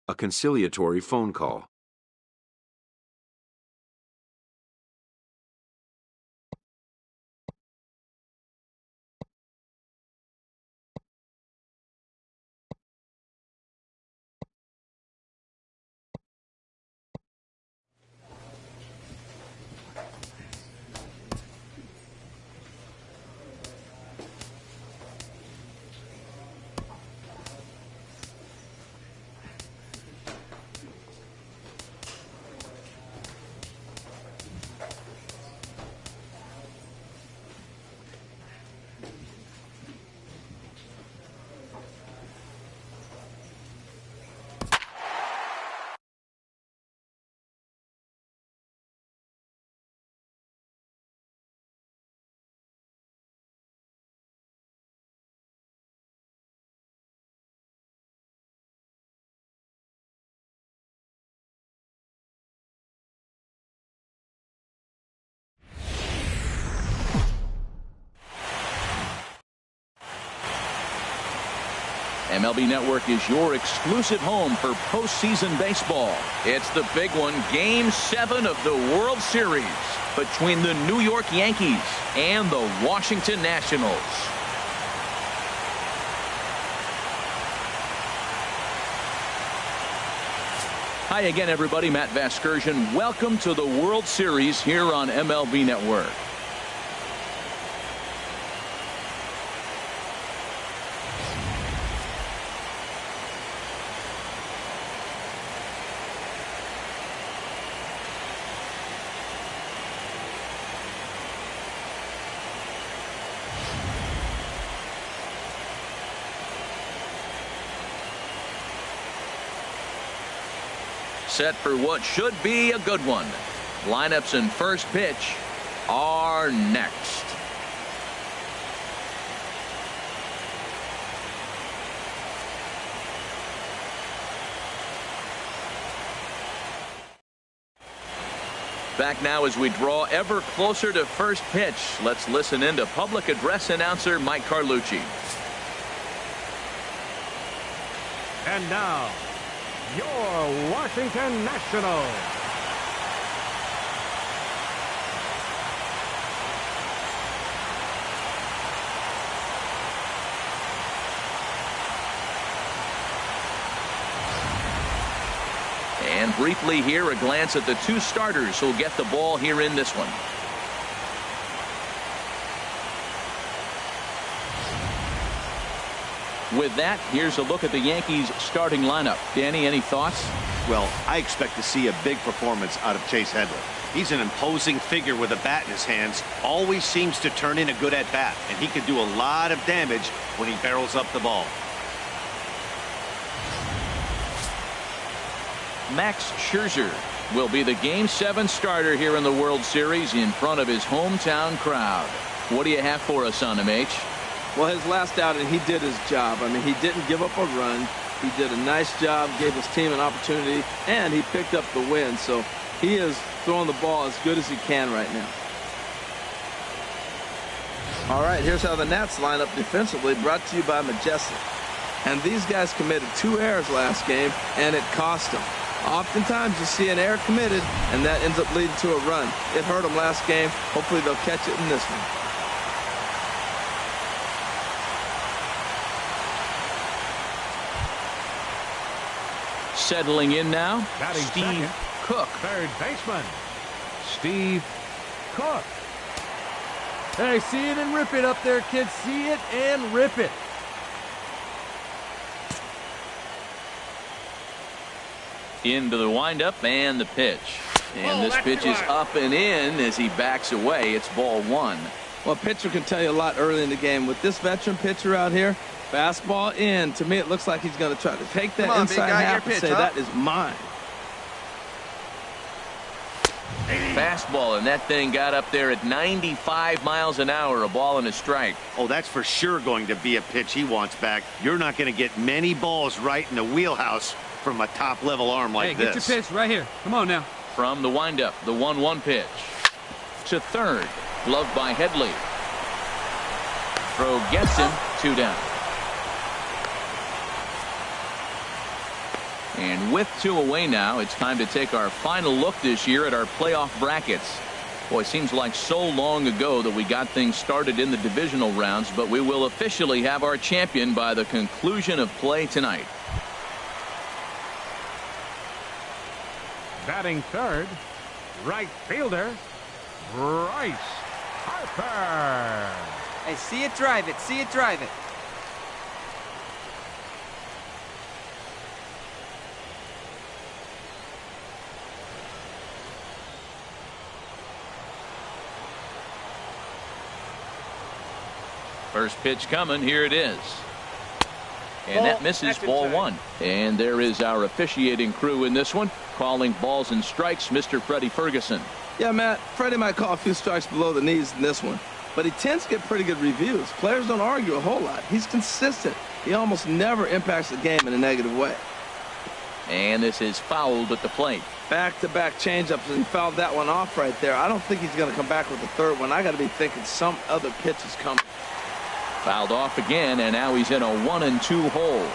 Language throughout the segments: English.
A conciliatory phone call. MLB Network is your exclusive home for postseason baseball. It's the big one, Game 7 of the World Series between the New York Yankees and the Washington Nationals. Hi again, everybody. Matt Vasgersian. Welcome to the World Series here on MLB Network. Set for what should be a good one. Lineups and first pitch are next. Back now as we draw ever closer to first pitch. Let's listen in to public address announcer Mike Carlucci. And now, your Washington Nationals. And briefly here, a glance at the two starters who'll get the ball here in this one. With that, here's a look at the Yankees starting lineup. Danny, any thoughts? Well, I expect to see a big performance out of Chase Headley. He's an imposing figure with a bat in his hands, always seems to turn in a good at-bat, and he can do a lot of damage when he barrels up the ball. Max Scherzer will be the Game 7 starter here in the World Series in front of his hometown crowd. What do you have for us on him, H? Well, his last outing, he did his job. I mean, he didn't give up a run. He did a nice job, gave his team an opportunity, and he picked up the win. So he is throwing the ball as good as he can right now. All right, here's how the Nats line up defensively, brought to you by Majestic. And these guys committed 2 errors last game, and it cost them. Oftentimes, you see an error committed, and that ends up leading to a run. It hurt them last game. Hopefully, they'll catch it in this one. Settling in now, Batting Steve second, Cook. Third baseman, Steve Cook. Hey, see it and rip it up there, kids. See it and rip it. Into the windup and the pitch. And this pitch is up and in as he backs away. It's ball 1. Well, a pitcher can tell you a lot early in the game. With this veteran pitcher out here, fastball in. To me, it looks like he's going to try to take that inside half and say, that is mine. Fastball, and that thing got up there at 95 miles an hour, a ball and a strike. Oh, that's for sure going to be a pitch he wants back. You're not going to get many balls right in the wheelhouse from a top-level arm like this. Hey, get your pitch right here. Come on now. From the windup, the 1-1 pitch. To third, gloved by Headley. Throw gets him, 2 down. And with 2 away now, it's time to take our final look this year at our playoff brackets. Boy, it seems like so long ago that we got things started in the divisional rounds, but we will officially have our champion by the conclusion of play tonight. Batting third, right fielder, Bryce Harper. Hey, see it, drive it. See it, drive it. First pitch coming. Here it is. And that misses ball 1. And there is our officiating crew in this one, calling balls and strikes, Mr. Freddie Ferguson. Yeah, Matt, Freddie might call a few strikes below the knees in this one, but he tends to get pretty good reviews. Players don't argue a whole lot. He's consistent. He almost never impacts the game in a negative way. And this is fouled at the plate. Back-to-back changeups, and he fouled that one off right there. I don't think he's going to come back with the third one. I got to be thinking some other pitch is coming. Fouled off again, and now he's in a 1-2 hole.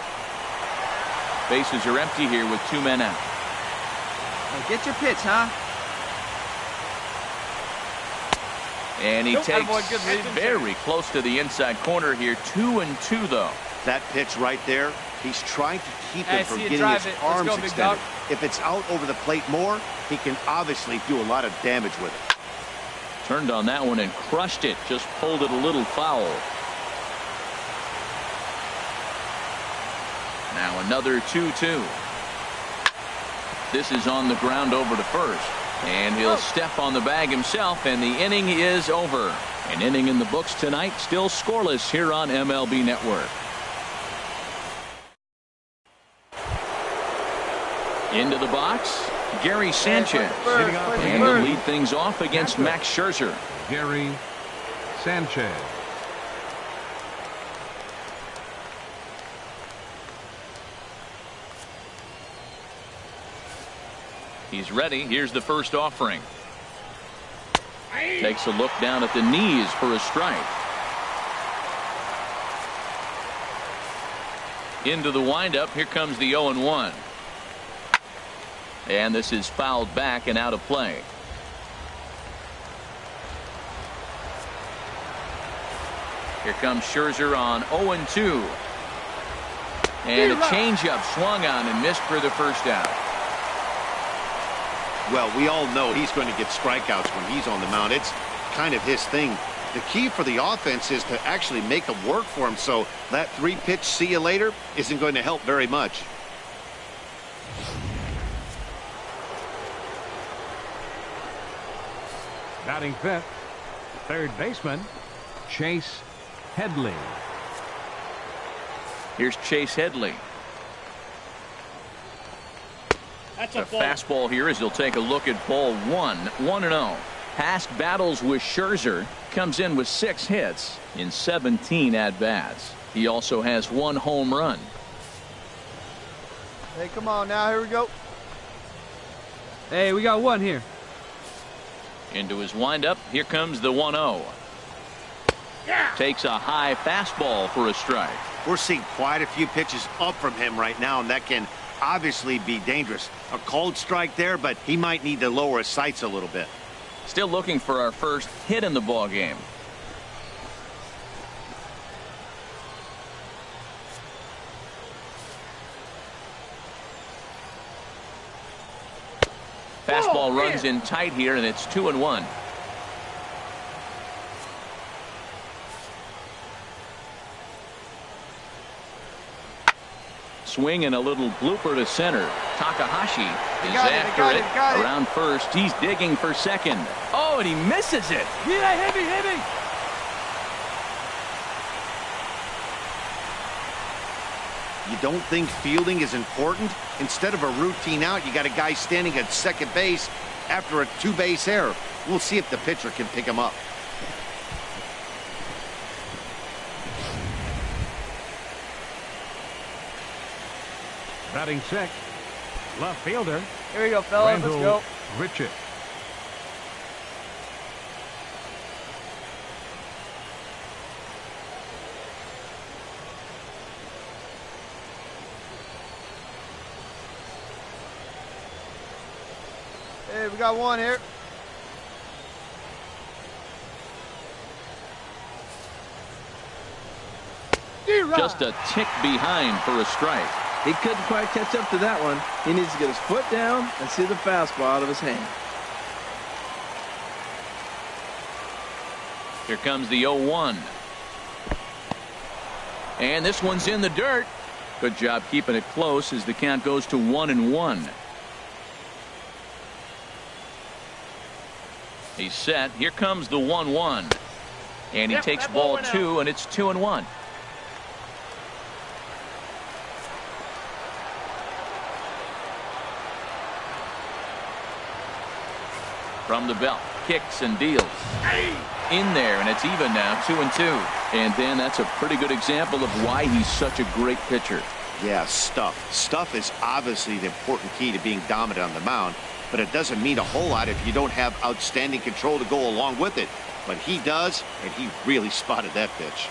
Bases are empty here with 2 men out. Hey, get your pitch, huh? And he takes very close to the inside corner here. 2-2 though. That pitch right there, he's trying to keep him from getting his it. arms Let's go, big extended. dog. If it's out over the plate more, he can obviously do a lot of damage with it. Turned on that one and crushed it. Just pulled it a little foul. Now another 2-2. This is on the ground over to first. And he'll step on the bag himself, and the inning is over. An inning in the books tonight, still scoreless here on MLB Network. Into the box, Gary Sanchez. And to lead things off against Max Scherzer. Gary Sanchez. He's ready. Here's the first offering. Takes a look down at the knees for a strike. Into the windup. Here comes the 0-1. And this is fouled back and out of play. Here comes Scherzer on 0-2. And a changeup swung on and missed for the first out. Well, we all know he's going to get strikeouts when he's on the mound. It's kind of his thing. The key for the offense is to actually make them work for him, so that 3-pitch see you later isn't going to help very much. Batting fifth, third baseman, Chase Headley. Here's Chase Headley. That's a fastball here as he'll take a look at ball 1. 1-0. Past battles with Scherzer, comes in with 6 hits in 17 at-bats. He also has 1 home run. Hey, come on now. Here we go. Hey, we got 1 here. Into his windup. Here comes the 1-0. Takes a high fastball for a strike. We're seeing quite a few pitches up from him right now, and that can obviously be dangerous. A cold strike there, but he might need to lower his sights a little bit. Still looking for our first hit in the ball game. Fastball runs in tight here, and it's 2-1. Swing and a little blooper to center. Takahashi is after it. Around first. He's digging for second. Oh, and he misses it. Yeah, hit me, hit me. You don't think fielding is important? Instead of a routine out, you got a guy standing at second base after a 2-base error. We'll see if the pitcher can pick him up. Batting sixth, left fielder, Here we go, fellas. Randall Let's go. Richett. Hey, we got one here. Just a tick behind for a strike. He couldn't quite catch up to that one. He needs to get his foot down and see the fastball out of his hand. Here comes the 0-1. And this one's in the dirt. Good job keeping it close as the count goes to 1-1. He's set. Here comes the 1-1. And he takes ball 2, and it's 2-1. From the belt, kicks and deals. In there, and it's even now, 2-2. And Dan, that's a pretty good example of why he's such a great pitcher. Yeah, stuff. Stuff is obviously the important key to being dominant on the mound, but it doesn't mean a whole lot if you don't have outstanding control to go along with it. But he does, and he really spotted that pitch.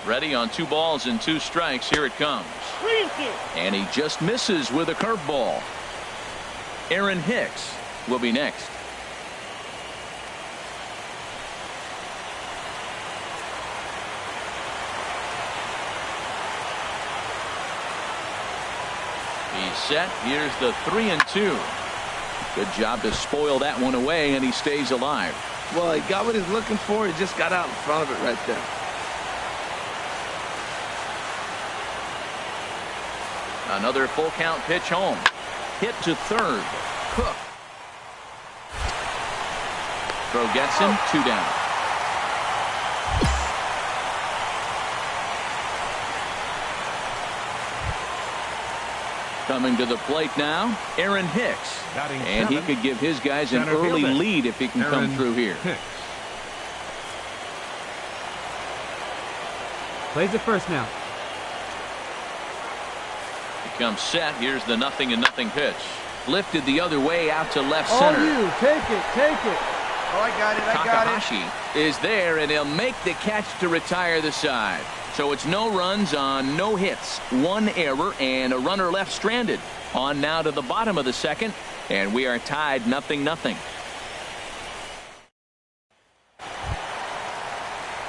Ready on 2 balls and 2 strikes. Here it comes. 3-2. And he just misses with a curveball. Aaron Hicks will be next. He's set. Here's the 3-2. Good job to spoil that one away, and he stays alive. Well, he got what he's looking for. He just got out in front of it right there. Another full count pitch home. Hit to third. Cook. Throw gets him. 2 down. Coming to the plate now, Aaron Hicks. And he could give his guys an early lead if he can come through here. Plays it first now. He comes set. Here's the 0-0 pitch. Lifted the other way out to left center. Oh, you take it, take it. Oh, I got it. I got it. Takahashi is there, and he'll make the catch to retire the side. So it's no runs on no hits, 1 error, and a runner left stranded. On now to the bottom of the second, and we are tied 0-0.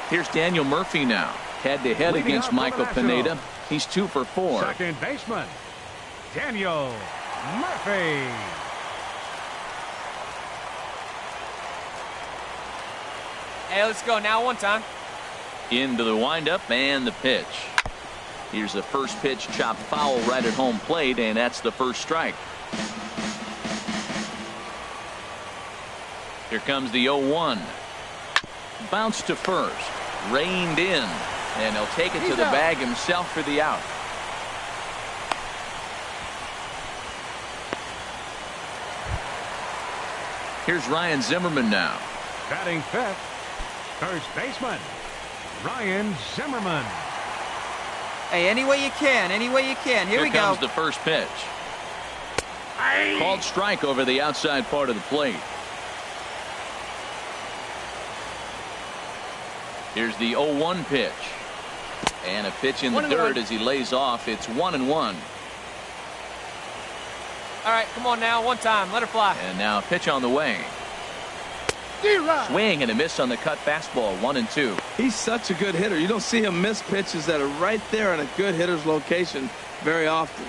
Here's Daniel Murphy now, head-to-head against Michael Pineda. He's 2 for 4. Second baseman, Daniel Murphy. Hey, let's go now one time. Into the windup and the pitch. Here's the first pitch, chopped foul right at home plate, and that's the first strike. Here comes the 0-1. Bounce to first. Reined in. And he'll take it to the bag himself for the out. Here's Ryan Zimmerman now. Batting fifth, first baseman, Ryan Zimmerman. Hey, any way you can, any way you can. Here we go. Here comes the first pitch. Called strike over the outside part of the plate. Here's the 0-1 pitch. And a pitch in the dirt as he lays off. It's 1-1. All right, come on now, one time. Let her fly. And now a pitch on the way. Swing and a miss on the cut fastball. 1-2. He's such a good hitter. You don't see him miss pitches that are right there in a good hitter's location very often.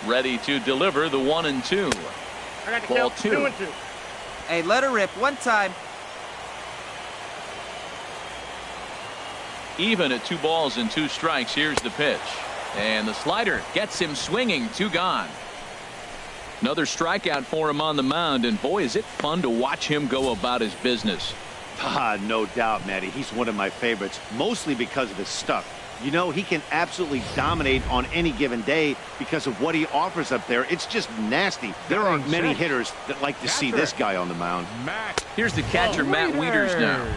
Ready to deliver the 1-2. Ball 2. Hey, let her rip one time. Even at 2 balls and 2 strikes. Here's the pitch. And the slider gets him swinging. 2 gone. Another strikeout for him on the mound. And boy, is it fun to watch him go about his business. No doubt, Matty. He's one of my favorites, mostly because of his stuff. You know, he can absolutely dominate on any given day because of what he offers up there. It's just nasty. There aren't many hitters that like to see this guy on the mound. Here's the catcher, Matt Wieters now.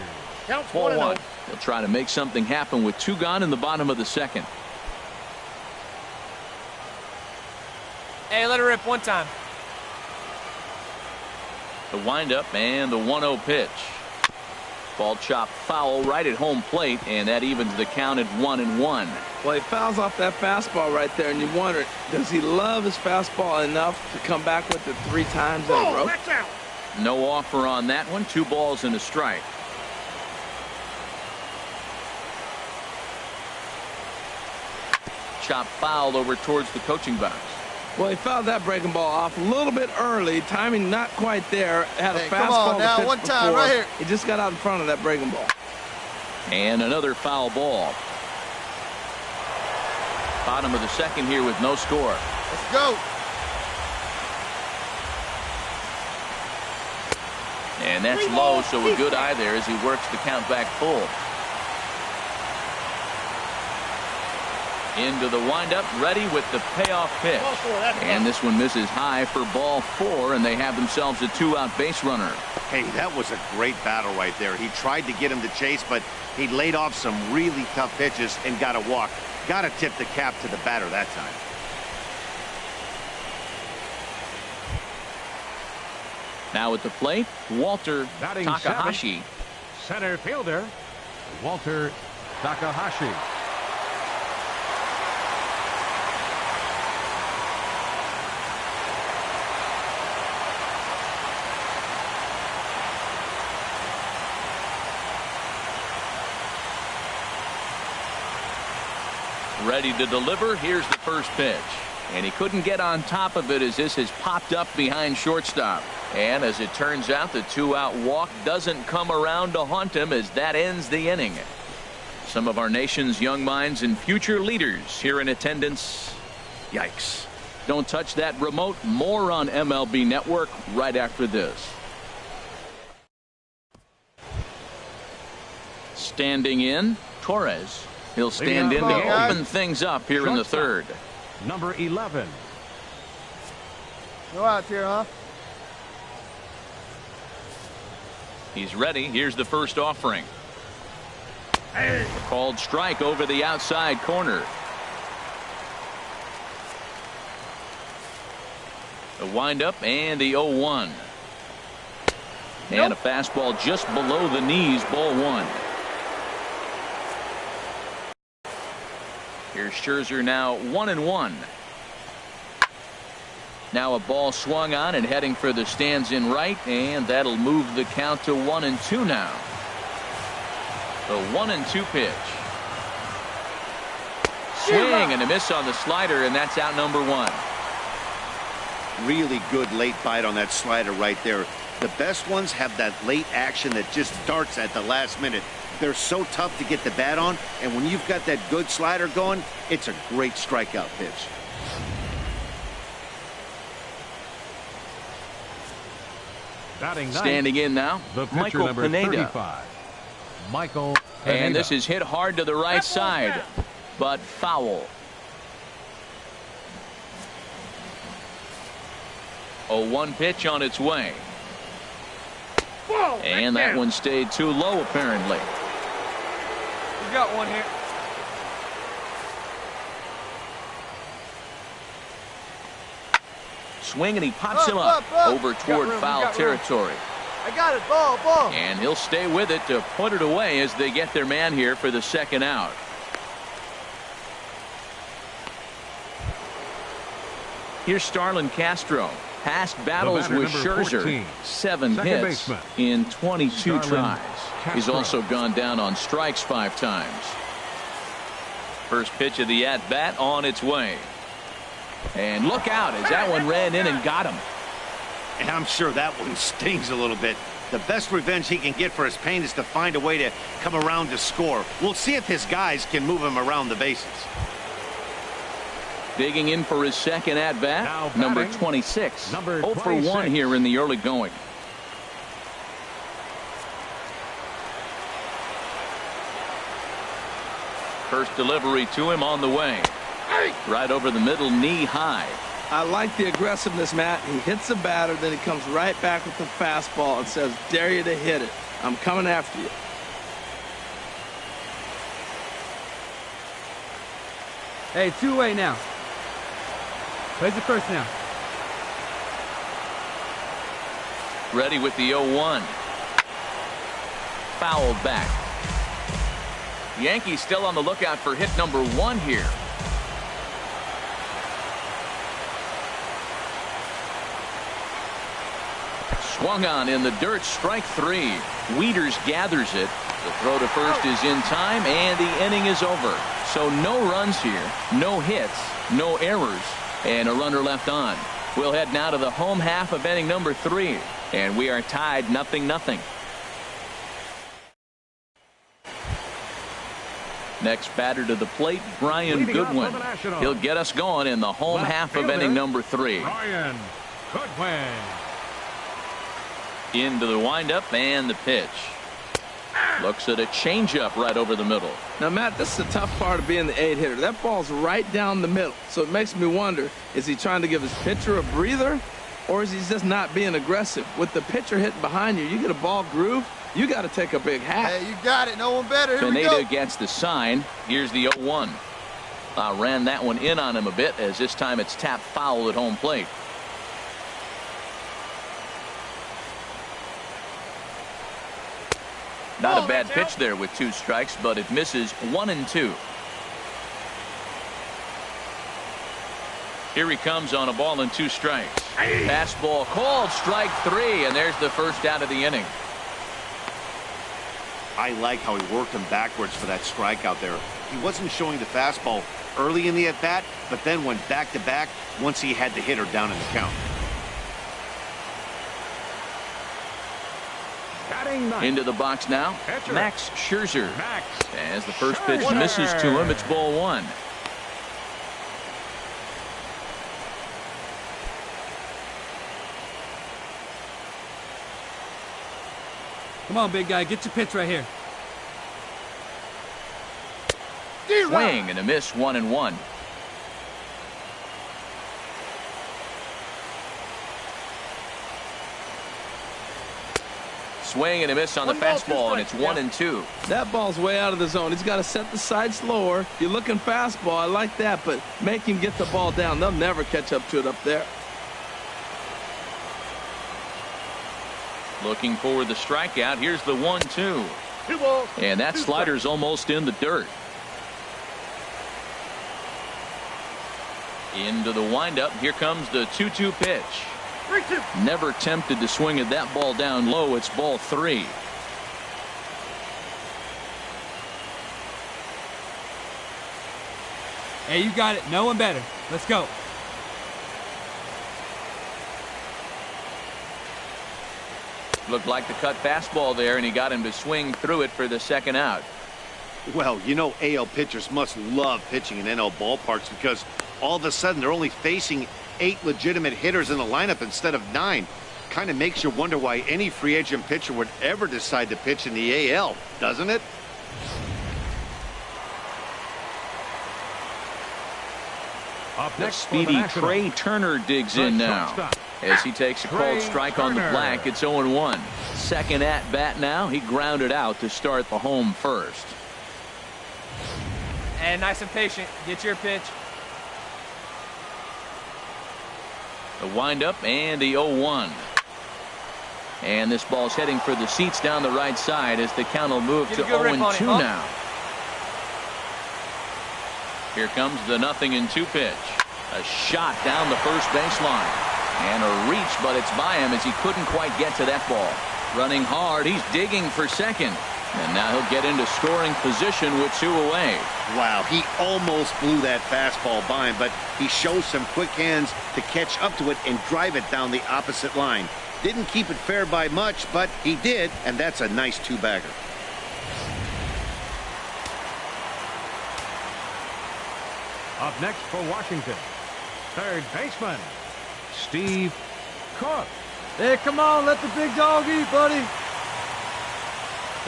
Counts 1-1. He'll try to make something happen with 2 gone in the bottom of the second. Hey, let her rip one time. The windup and the 1-0 pitch. Ball chopped foul right at home plate, and that evens the count at 1-1. Well, he fouls off that fastball right there, and you wonder, does he love his fastball enough to come back with it 3 times in a row? Watch out. No offer on that one. 2 balls and a strike. Chop foul over towards the coaching box. Well, he fouled that breaking ball off a little bit early. Timing not quite there. Had a Hey, fastball come on now, to pitch one time, before. right here. He just got out in front of that breaking ball. And another foul ball. Bottom of the second here with no score. Let's go. And that's low, so a good eye there as he works the count back full. Into the windup, ready with the payoff pitch. And this one misses high for ball 4, and they have themselves a 2-out base runner. Hey, that was a great battle right there. He tried to get him to chase, but he laid off some really tough pitches and got a walk. Got to tip the cap to the batter that time. Now at the plate, Walter Batting Takahashi. Center fielder, Walter Takahashi. Ready to deliver. Here's the first pitch. And he couldn't get on top of it as this has popped up behind shortstop. And as it turns out, the 2-out walk doesn't come around to haunt him as that ends the inning. Some of our nation's young minds and future leaders here in attendance. Yikes. Don't touch that remote. More on MLB Network right after this. Standing in, Torres. He'll stand in to open things up here in the third. Number 11. Go out here, huh? He's ready. Here's the first offering. Called strike over the outside corner. The windup and the 0-1. And a fastball just below the knees, ball 1. Here's Scherzer now 1-1. Now a ball swung on and heading for the stands in right, and that'll move the count to 1-2 now. The 1-2 pitch. Swing and a miss on the slider, and that's out number 1. Really good late bite on that slider right there. The best ones have that late action that just starts at the last minute. They're so tough to get the bat on, and when you've got that good slider going, it's a great strikeout pitch. Batting ninth, Standing in now, the pitcher Michael number Pineda. 35. Michael Pineda. And this is hit hard to the right side, but foul. 0-1 pitch on its way. And that one stayed too low, apparently. We got one here. Swing, and he pops him up over toward foul territory. I got it. Ball. And he'll stay with it to put it away as they get their man here for the second out. Here's Starlin Castro. Past battles with Scherzer. 14, 7 second hits baseman. in 22 Starlin tries. He's Castro. also gone down on strikes 5 times. First pitch of the at-bat on its way. And look out as that one ran in and got him. And I'm sure that one stings a little bit. The best revenge he can get for his pain is to find a way to come around to score. We'll see if his guys can move him around the bases. Digging in for his second at-bat, number 26. Number 0 for 1 26. here in the early going. First delivery to him on the way. Right over the middle, knee high. I like the aggressiveness, Matt. He hits the batter, then he comes right back with the fastball and says, dare you to hit it. I'm coming after you. Hey, 2-way now. Plays it first now. Ready with the 0-1. fouled back. Yankees still on the lookout for hit number 1 here. Swung on in the dirt, strike 3. Wieters gathers it. The throw to first is in time, and the inning is over. So no runs here, no hits, no errors, and a runner left on. We'll head now to the home half of inning number 3, and we are tied 0-0. Next batter to the plate, Brian Goodwin. He'll get us going in the home half of inning number 3. Brian Goodwin. Into the windup and the pitch. Looks at a changeup right over the middle. Now, Matt, this is the tough part of being the 8-hitter. That ball's right down the middle. So it makes me wonder, is he trying to give his pitcher a breather, or is he just not being aggressive? With the pitcher hitting behind you, you get a ball groove, you got to take a big hat. Hey, you got it. No one better. Here we go. Pineda gets the sign. Here's the 0-1. Ran that one in on him a bit, as this time it's tapped foul at home plate. Not a bad pitch there with 2 strikes, but it misses 1-2. Here he comes on a ball and 2 strikes. Fastball called, strike 3, and there's the first out of the inning. I like how he worked him backwards for that strikeout there. He wasn't showing the fastball early in the at-bat, but then went back-to-back once he had the hitter down in the count. Into the box now, Max Scherzer. As the first pitch misses to him, it's ball 1. Come on, big guy. Get your pitch right here. Swing and a miss, 1-1. Swing and a miss on the fastball, and it's 1-2. That ball's way out of the zone. He's got to set the side slower. You're looking fastball. I like that, but make him get the ball down. They'll never catch up to it up there. Looking for the strikeout. Here's the 1-2. And that slider's almost in the dirt. Into the windup. Here comes the 2-2 pitch. Never tempted to swing at that ball down low. It's ball 3. Hey, you got it. No one better. Let's go. Looked like the cut fastball there, and he got him to swing through it for the second out. Well, you know, AL pitchers must love pitching in NL ballparks because all of a sudden they're only facing 8 legitimate hitters in the lineup instead of 9. Kind of makes you wonder why any free agent pitcher would ever decide to pitch in the AL, doesn't it? Up The next, speedy Trey Turner digs in now. As he takes a called strike on the black, it's 0-1. Second at bat now. He grounded out to start the home first. And nice and patient. Get your pitch. The windup and the 0-1. And this ball's heading for the seats down the right side as the count will move to 0-2 now. Here comes the 0-2 pitch. A shot down the first baseline. And a reach, but it's by him as he couldn't quite get to that ball. Running hard, he's digging for second. And now he'll get into scoring position with 2 away. Wow, he almost blew that fastball by him, but he shows some quick hands to catch up to it and drive it down the opposite line. Didn't keep it fair by much, but he did, and that's a nice 2-bagger. Up next for Washington, third baseman, Steve Cook. Hey, come on. Let the big dog eat, buddy.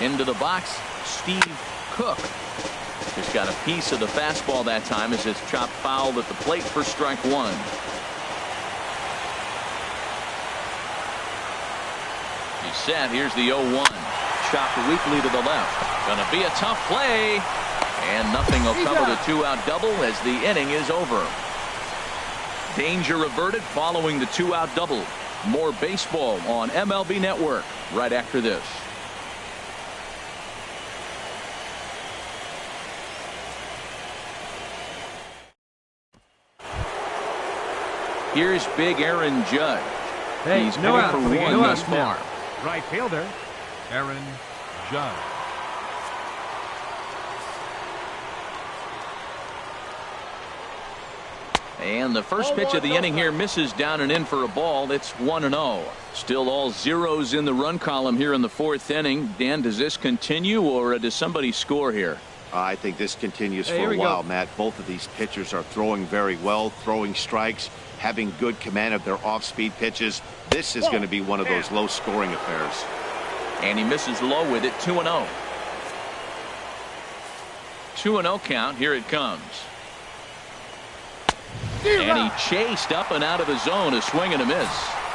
Into the box, Steve Cook. Just got a piece of the fastball that time as it's chopped foul at the plate for strike 1. He's set. Here's the 0-1. Chopped weakly to the left. Gonna be a tough play. And nothing will cover the 2-out double as the inning is over. Danger averted following the 2-out double. More baseball on MLB Network right after this. Here's big Aaron Judge. Hey, He's no 0 outs. for No 1 thus outs far. now. Right fielder, Aaron Judge. And the first pitch of the inning here misses down and in for a ball. It's 1-0. Still all zeros in the run column here in the 4th inning. Dan, does this continue or does somebody score here? I think this continues for a while, Matt. Both of these pitchers are throwing very well, throwing strikes, having good command of their off-speed pitches. This is going to be one of those low-scoring affairs. And he misses low with it. 2-0. 2-0 count. Here it comes. And he chased up and out of the zone. A swing and a miss.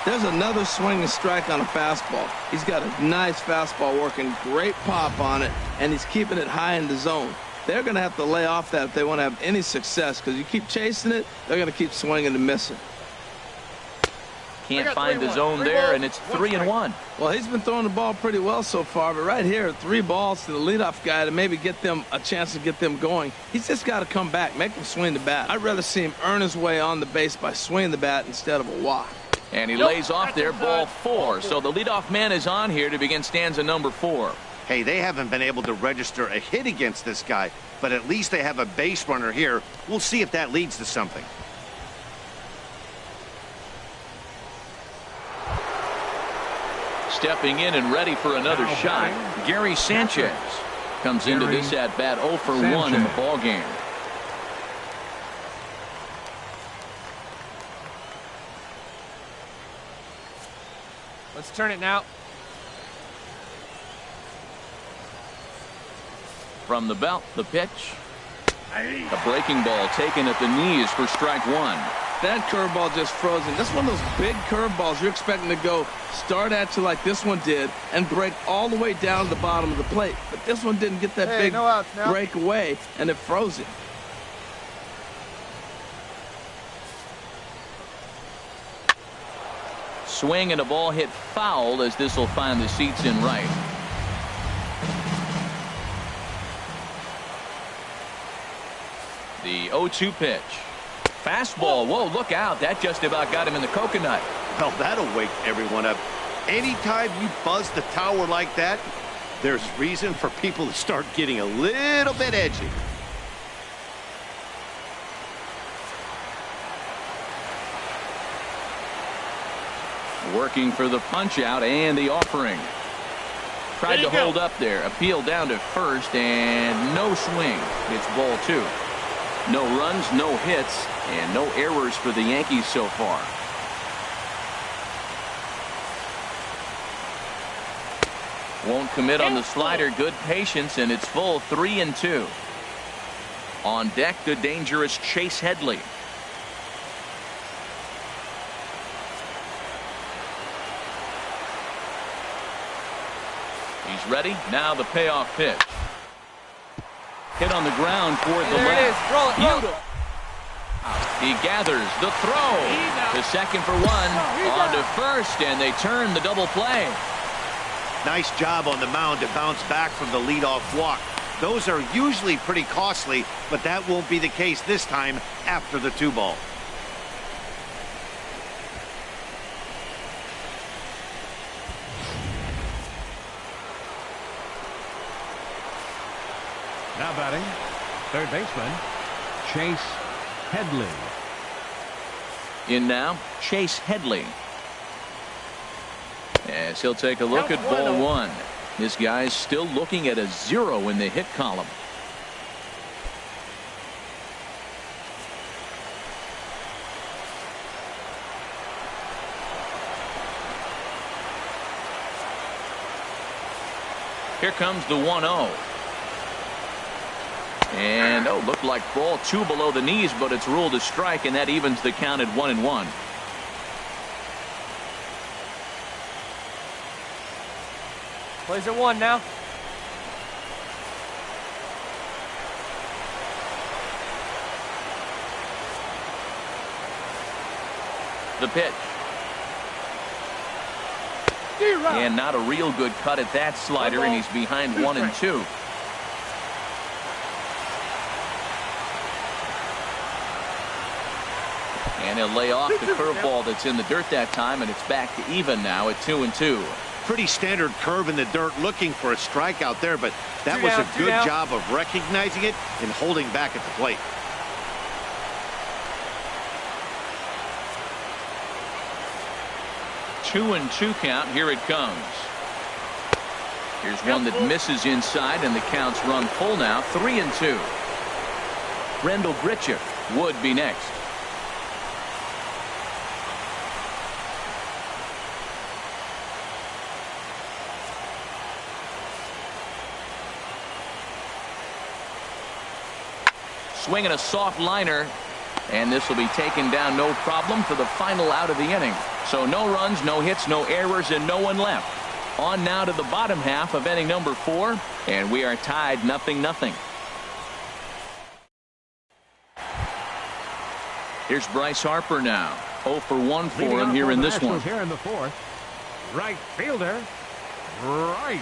There's another swing and strike on a fastball. He's got a nice fastball working, great pop on it, and he's keeping it high in the zone. They're going to have to lay off that if they want to have any success, because you keep chasing it, they're going to keep swinging and missing. Can't find the zone there, and it's 3-1. Well, he's been throwing the ball pretty well so far, but right here, 3 balls to the leadoff guy to maybe get them a chance to get them going. He's just got to come back, make him swing the bat. I'd rather see him earn his way on the base by swinging the bat instead of a walk. And he lays off there, ball 4. So the leadoff man is on here to begin stanza number 4. Hey, they haven't been able to register a hit against this guy, but at least they have a base runner here. We'll see if that leads to something. Stepping in and ready for another shot, Gary Sanchez comes into this at bat 0 for 1 in the ball game. Let's turn it now. From the belt, the pitch. A breaking ball taken at the knees for strike 1. That curveball just frozen. That's one of those big curveballs you're expecting to go start at you like this one did and break all the way down to the bottom of the plate. But this one didn't get that big break away, and it froze it. Swing and a ball hit foul as this will find the seats in right. The 0-2 pitch. Fastball. Whoa, look out. That just about got him in the coconut. Well, that'll wake everyone up. Anytime you buzz the tower like that, there's reason for people to start getting a little bit edgy. Working for the punch out and the offering. Tried to hold up there. Appeal down to first and no swing. It's ball 2. No runs, no hits, and no errors for the Yankees so far. Won't commit on the slider. Good patience, and it's full. 3-2. On deck, the dangerous Chase Headley. He's ready. Now the payoff pitch. Hit on the ground toward the left. Roll it. Beautiful. He gathers the throw. The second for 1. On to first, and they turn the double play. Nice job on the mound to bounce back from the leadoff walk. Those are usually pretty costly, but that won't be the case this time after the 2-ball. Now batting, third baseman, Chase Headley. In now, Chase Headley. As he'll take a look at ball 1. This guy's still looking at a 0 in the hit column. Here comes the 1-0. And, looked like ball 2 below the knees, but it's ruled a strike, and that evens the count at 1-1. Plays at 1 now. The pitch. And not a real good cut at that slider, and he's behind 1-2. And he'll lay off the curveball that's in the dirt that time, and it's back to even now at 2-2. Pretty standard curve in the dirt, looking for a strikeout there, but that was a good job of recognizing it and holding back at the plate. Two and two count. Here it comes. Here's one that misses inside, and the count's run full now. 3-2. Rendell Gritchick would be next. Swinging a soft liner, and this will be taken down no problem for the final out of the inning. So no runs, no hits, no errors, and no one left. On now to the bottom half of inning number 4, and we are tied 0-0. Here's Bryce Harper now. 0 for 1 for him here in this one. Here in the 4th, right fielder Bryce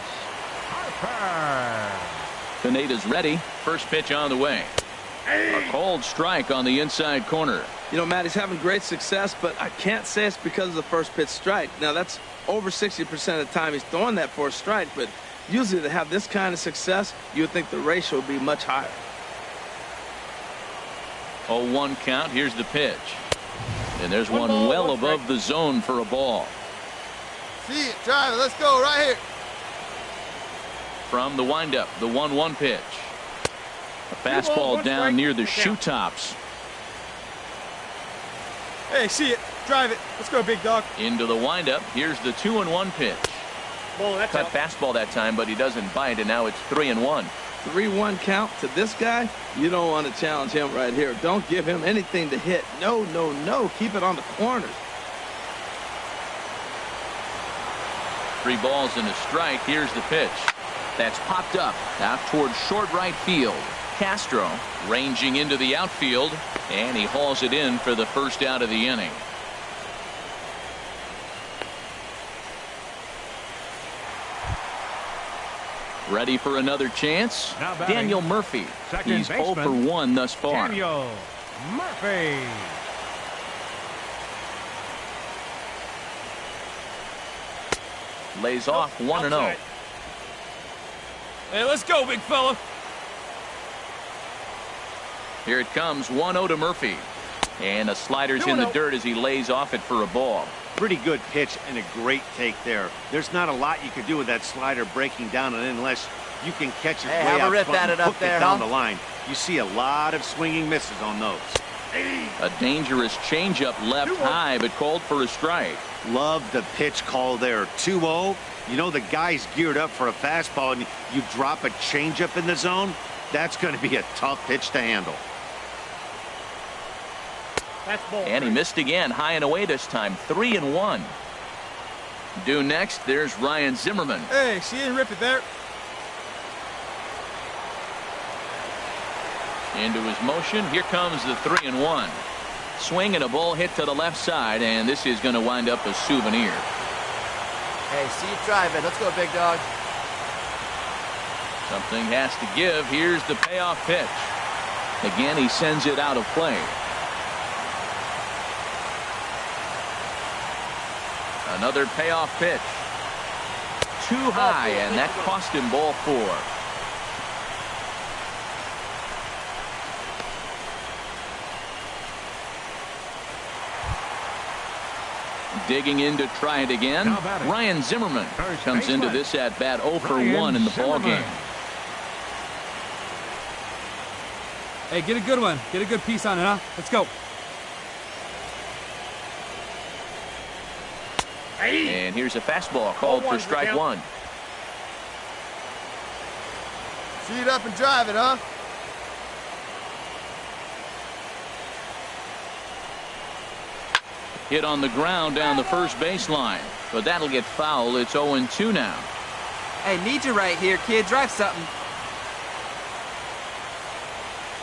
Harper. Pineda's ready. First pitch on the way. A cold strike on the inside corner. You know, Matt, he's having great success, but I can't say it's because of the first pitch strike. Now, that's over 60% of the time he's throwing that for a strike, but usually to have this kind of success, you would think the ratio would be much higher. 0-1 count. Here's the pitch. And there's one well above the zone for a ball. See it, drive it. Let's go right here. From the windup, the 1-1 pitch. A fastball down near the shoe tops. Hey, see it. Drive it. Let's go, big dog. Into the windup. Here's the 2-1 pitch. Cut fastball that time, but he doesn't bite, and now it's 3-1. 3-1 count to this guy. You don't want to challenge him right here. Don't give him anything to hit. No, no, no. Keep it on the corners. 3 balls and a strike. Here's the pitch. That's popped up out towards short right field. Castro ranging into the outfield, and he hauls it in for the first out of the inning. Ready for another chance? Daniel Murphy. He's 0 for 1 thus far. Daniel Murphy. Lays off 1-0. Hey, let's go, big fella. Here it comes, 1-0 to Murphy. And the slider's in the dirt as he lays off it for a ball. Pretty good pitch and a great take there. There's not a lot you can do with that slider breaking down and unless you can catch it way out front and hook it down the line. You see a lot of swinging misses on those. A dangerous changeup left high, but called for a strike. Love the pitch call there. 2-0. You know the guy's geared up for a fastball, and you drop a changeup in the zone. That's going to be a tough pitch to handle. And he missed again, high and away this time. 3-1. Due next, there's Ryan Zimmerman. Hey, she didn't rip it there. Into his motion. Here comes the 3-1. Swing and a ball hit to the left side, and this is going to wind up a souvenir. Hey, see you drive it. Let's go, big dog. Something has to give. Here's the payoff pitch. Again, he sends it out of play. Another payoff pitch. Too high, and that cost him ball 4. Digging in to try it again. Ryan Zimmerman comes into this at bat 0 for 1 in the ball game. Hey, get a good one. Get a good piece on it, huh? Let's go. And here's a fastball called for strike 1. See it up and drive it, huh? Hit on the ground down the first baseline, but that'll get foul. It's 0-2 now. Hey, need you right here, kid. Drive something.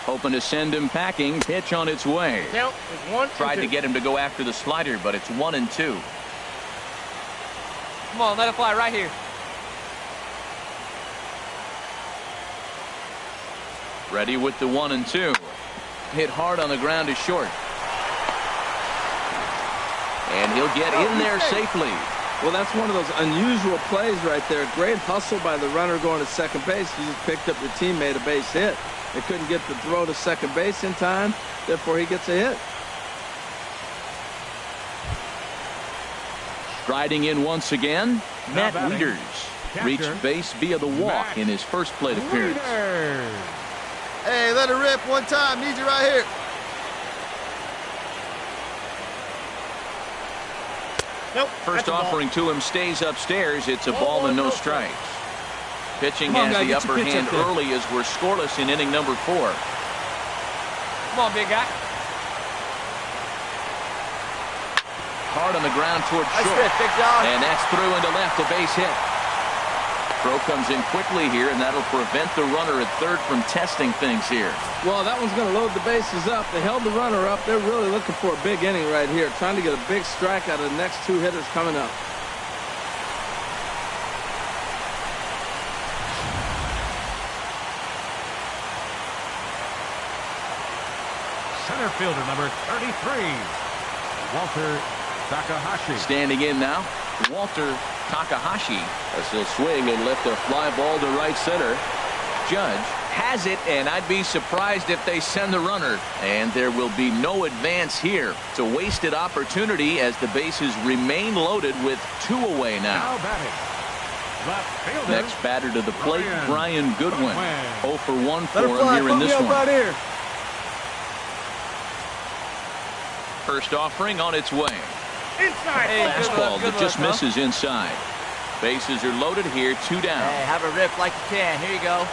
Hoping to send him packing. Pitch on its way. Count is 1 Tried to get him to go after the slider, but it's 1-2. Come on, let it fly right here. Ready with the 1-2. Hit hard on the ground to short. And he'll get in there safely. Well, that's one of those unusual plays right there. Great hustle by the runner going to second base. He just picked up your teammate a base hit. They couldn't get the throw to second base in time. Therefore, he gets a hit. Striding in once again, Matt Wieters reached base via the walk in his first plate appearance. Hey, let it rip one time. Need you right here. Nope. First offering to him stays upstairs. It's a ball and no strikes. Pitching has the upper hand early as we're scoreless in inning number 4. Come on, big guy. Hard on the ground towards short. That's it, big dog. And that's through into left, a base hit. Throw comes in quickly here, and that'll prevent the runner at third from testing things here. Well, that one's going to load the bases up. They held the runner up. They're really looking for a big inning right here, trying to get a big strike out of the next 2 hitters coming up. Center fielder number 33, Walter Takahashi. Standing in now, Walter Takahashi, as he'll swing and lift a fly ball to right center. Judge has it, and I'd be surprised if they send the runner. And there will be no advance here. It's a wasted opportunity as the bases remain loaded with 2 away now. Left fielder, Next batter to the plate, Brian Goodwin. 0 for 1 for Let him it fly. here in Put me this up one. right here. First offering on its way. Inside. Hey, Fastball that just misses inside. Bases are loaded here, 2 down. Hey, have a rip like you can. Here you go.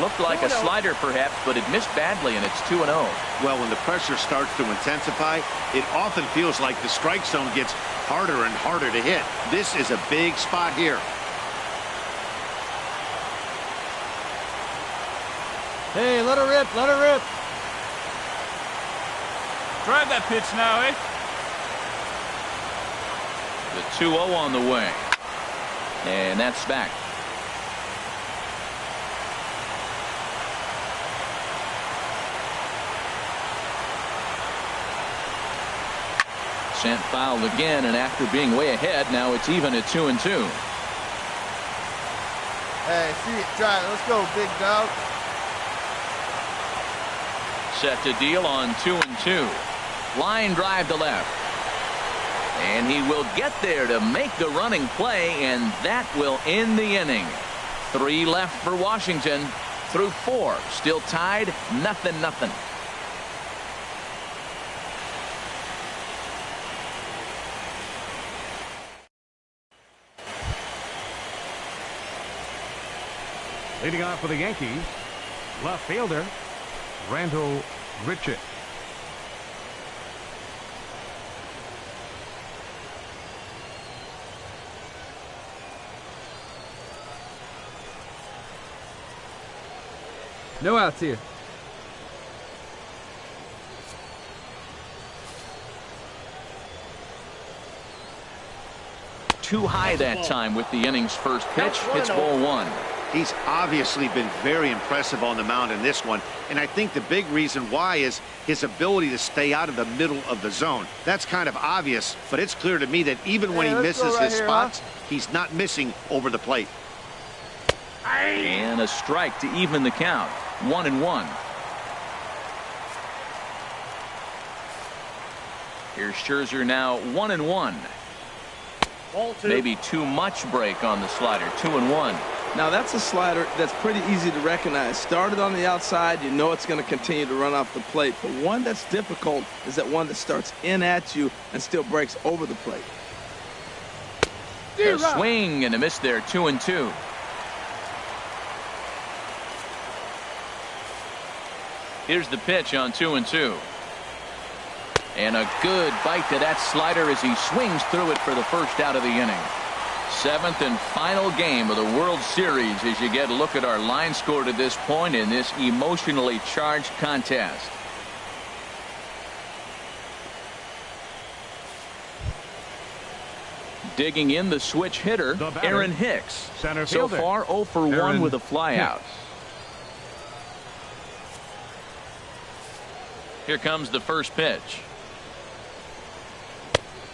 Looked like a slider perhaps, but it missed badly, and it's 2-0. Well, when the pressure starts to intensify, it often feels like the strike zone gets harder and harder to hit. This is a big spot here. Hey, let her rip. Let her rip. Drive that pitch now, eh? The 2-0 on the way. And that's back. Sent foul again, and after being way ahead, now it's even at 2-2. Hey, see it. Try it. Let's go, big dog. Set to deal on 2-2. Line drive to left. And he will get there to make the running play, and that will end the inning. 3 left for Washington through 4. Still tied, 0-0. Leading off for the Yankees, left fielder, Randall Richett. No outs here. Too high that time with the inning's first pitch. It's ball 1. He's obviously been very impressive on the mound in this one, and I think the big reason why is his ability to stay out of the middle of the zone. That's kind of obvious, but it's clear to me that even when he misses his spots, he's not missing over the plate. And a strike to even the count. 1-1. Here's Scherzer now 1-1. Maybe too much break on the slider. 2-1. Now, that's a slider that's pretty easy to recognize. Started on the outside, you know it's going to continue to run off the plate. But one that's difficult is that one that starts in at you and still breaks over the plate. A swing and a miss there. 2-2. Here's the pitch on 2-2. And a good bite to that slider as he swings through it for the first out of the inning. 7th and final game of the World Series as you get a look at our line score to this point in this emotionally charged contest. Digging in the switch hitter, Aaron Hicks. Center So fielder, far 0 for 1 Aaron with a flyout. Here comes the first pitch.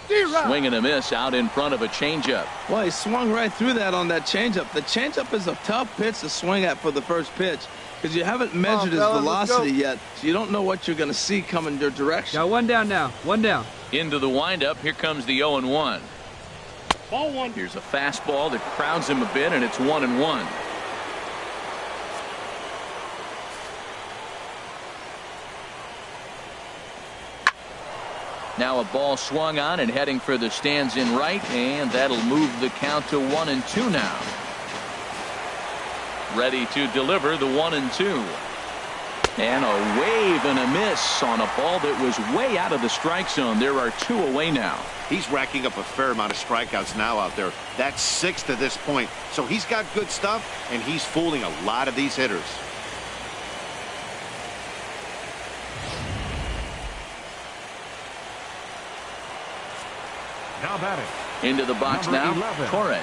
Swing and a miss out in front of a changeup. Well, he swung right through that on that changeup. The changeup is a tough pitch to swing at for the first pitch because you haven't measured his velocity yet, so you don't know what you're going to see coming your direction. Got one down now. One down. Into the windup. Here comes the 0-1. Ball one. Here's a fastball that crowds him a bit, and it's 1-1. Now a ball swung on and heading for the stands in right, and that'll move the count to 1-2 now. Ready to deliver the 1-2. And a wave and a miss on a ball that was way out of the strike zone. There are 2 away now. He's racking up a fair amount of strikeouts now out there. That's 6 to this point. So he's got good stuff, and he's fooling a lot of these hitters. Now batting. Into the box Number now, 11. Torres.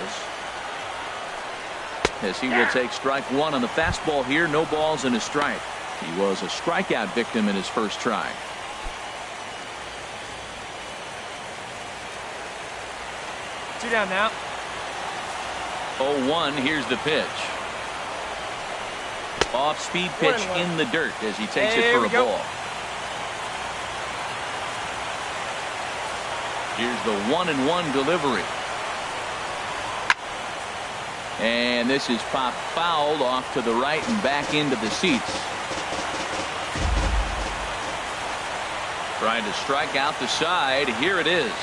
As he will take strike 1 on the fastball here. No balls and a strike. He was a strikeout victim in his first try. Two down now. 0-1. Here's the pitch. Off-speed pitch in the dirt as he takes it for a ball. Here's the 1-1 delivery. And this is popped fouled off to the right and back into the seats. Trying to strike out the side. Here it is.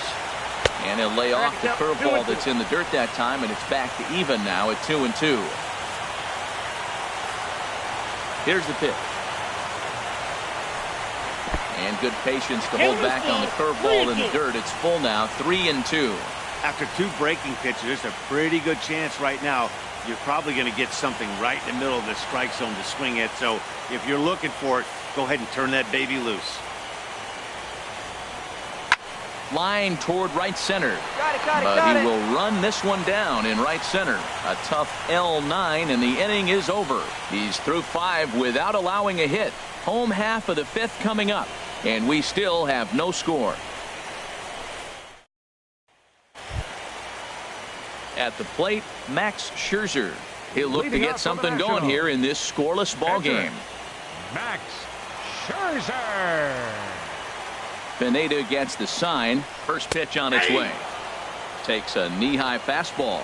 And he'll lay off the curveball that's in the dirt that time, and it's back to even now at 2-2. Here's the pitch. And good patience to hold back on the curveball in the dirt. It's full now, 3-2. After 2 breaking pitches, there's a pretty good chance right now you're probably going to get something right in the middle of the strike zone to swing at. So if you're looking for it, go ahead and turn that baby loose. Line toward right center. Got it. He will run this one down in right center. A tough L9, and the inning is over. He's through 5 without allowing a hit. Home half of the 5th coming up, and we still have no score. At the plate, Max Scherzer. He'll look to get something going here in this scoreless ball game. Max Scherzer. Pineda gets the sign. First pitch on its way. Takes a knee-high fastball.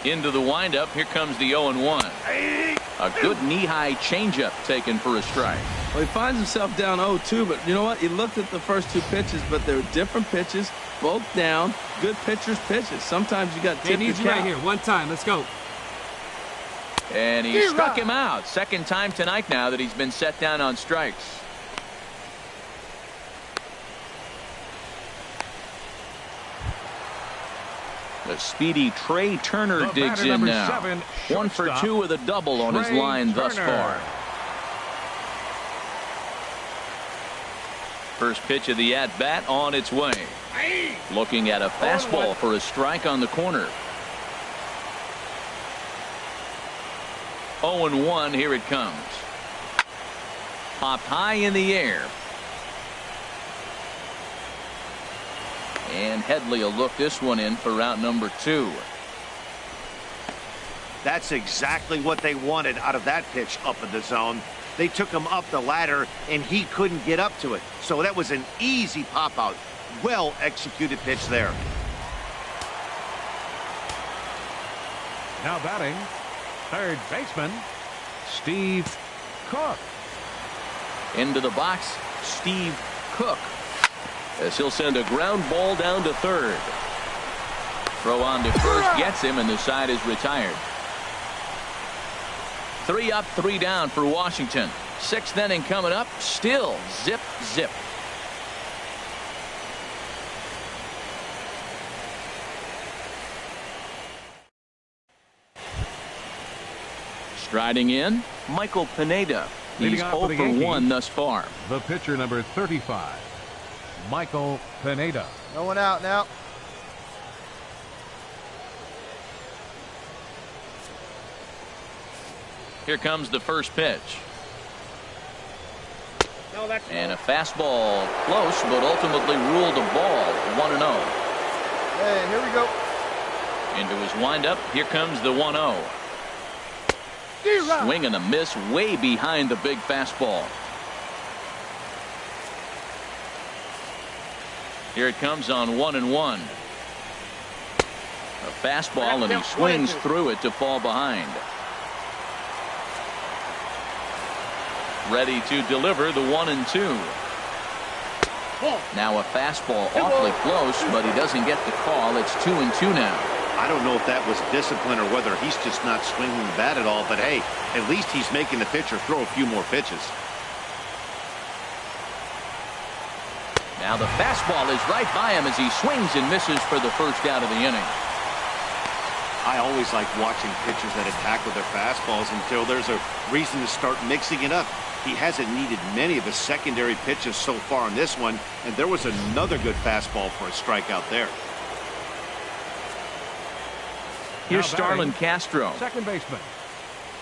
Into the windup. Here comes the 0-1. A good knee-high changeup taken for a strike. Well, he finds himself down 0-2, but you know what? He looked at the first 2 pitches, but they were different pitches, both down. Good pitchers' pitches. Sometimes you got He needs you right here. One time. Let's go. And he struck him out. Second time tonight now that he's been set down on strikes. The speedy Trey Turner digs in now. 1 for 2 with a double on his line thus far. First pitch of the at-bat on its way. Looking at a fastball for a strike on the corner. 0-1. Here it comes. Popped high in the air. And Headley will look this one in for route number 2. That's exactly what they wanted out of that pitch up in the zone. They took him up the ladder, and he couldn't get up to it. So that was an easy pop-out. Well-executed pitch there. Now batting, third baseman, Steve Cook. Into the box, Steve Cook. As he'll send a ground ball down to third. Throw on to first gets him, and the side is retired. 3 up, 3 down for Washington. 6th inning coming up. Still zip, zip. Striding in, Michael Pineda. He's 0 for 1 thus far. The pitcher, number 35, Michael Pineda. No one out now. Here comes the first pitch. And a fastball close, but ultimately ruled a ball. 1-0. Hey, here we go. Into his windup. Here comes the 1-0. Swing and a miss way behind the big fastball. Here it comes on 1-1. A fastball, and he swings through it to fall behind. Ready to deliver the 1-2. Now a fastball awfully close, but he doesn't get the call. It's 2-2 now. I don't know if that was discipline or whether he's just not swinging the bat at all, but hey, at least he's making the pitcher throw a few more pitches. Now the fastball is right by him as he swings and misses for the first out of the inning. I always like watching pitchers that attack with their fastballs until there's a reason to start mixing it up. He hasn't needed many of his secondary pitches so far in this one, and there was another good fastball for a strikeout there. Here's Starlin Castro. Second baseman.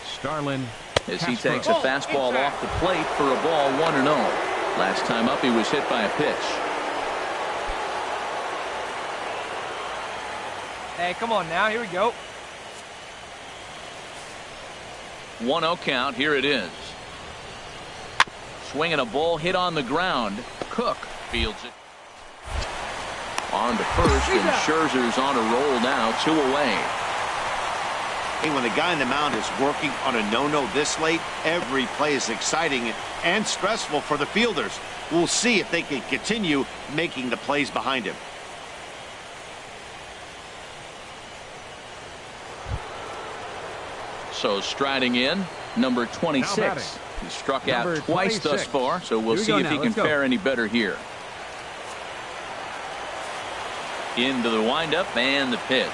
Starlin As Castro. he takes a fastball off the plate for a ball. 1-0. Last time up he was hit by a pitch. Hey, come on now. Here we go. 1-0 count. Here it is. Swinging a ball hit on the ground. Cook fields it. On to first, and Scherzer's on a roll now. 2 away. Hey, when the guy on the mound is working on a no-no this late, every play is exciting and stressful for the fielders. We'll see if they can continue making the plays behind him. So striding in, number 26. He struck out Number twice 26. thus far, so we'll Here we see go if now. he can Let's go. fare any better here. Into the windup and the pitch.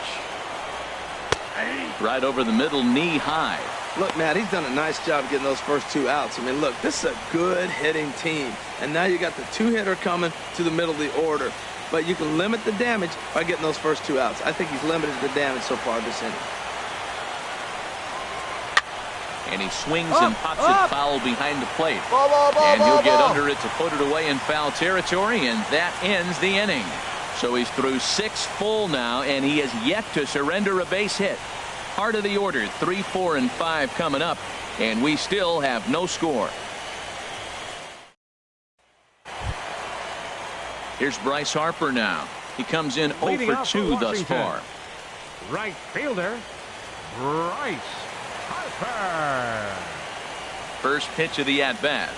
Right over the middle, knee high. Look, Matt, he's done a nice job getting those first 2 outs. I mean, look, this is a good hitting team. And now you got the 2-hitter coming to the middle of the order. But you can limit the damage by getting those first 2 outs. I think he's limited the damage so far this inning. And he swings and pops it foul behind the plate. Ball, And he'll get ball. under it to put it away in foul territory, and that ends the inning. So he's through 6 full now, and he has yet to surrender a base hit. Heart of the order, 3, 4, and 5 coming up, and we still have no score. Here's Bryce Harper now. He comes in 0 Leading for off 2 for thus Washington. far. Right fielder, Bryce Harper. First pitch of the at-bat.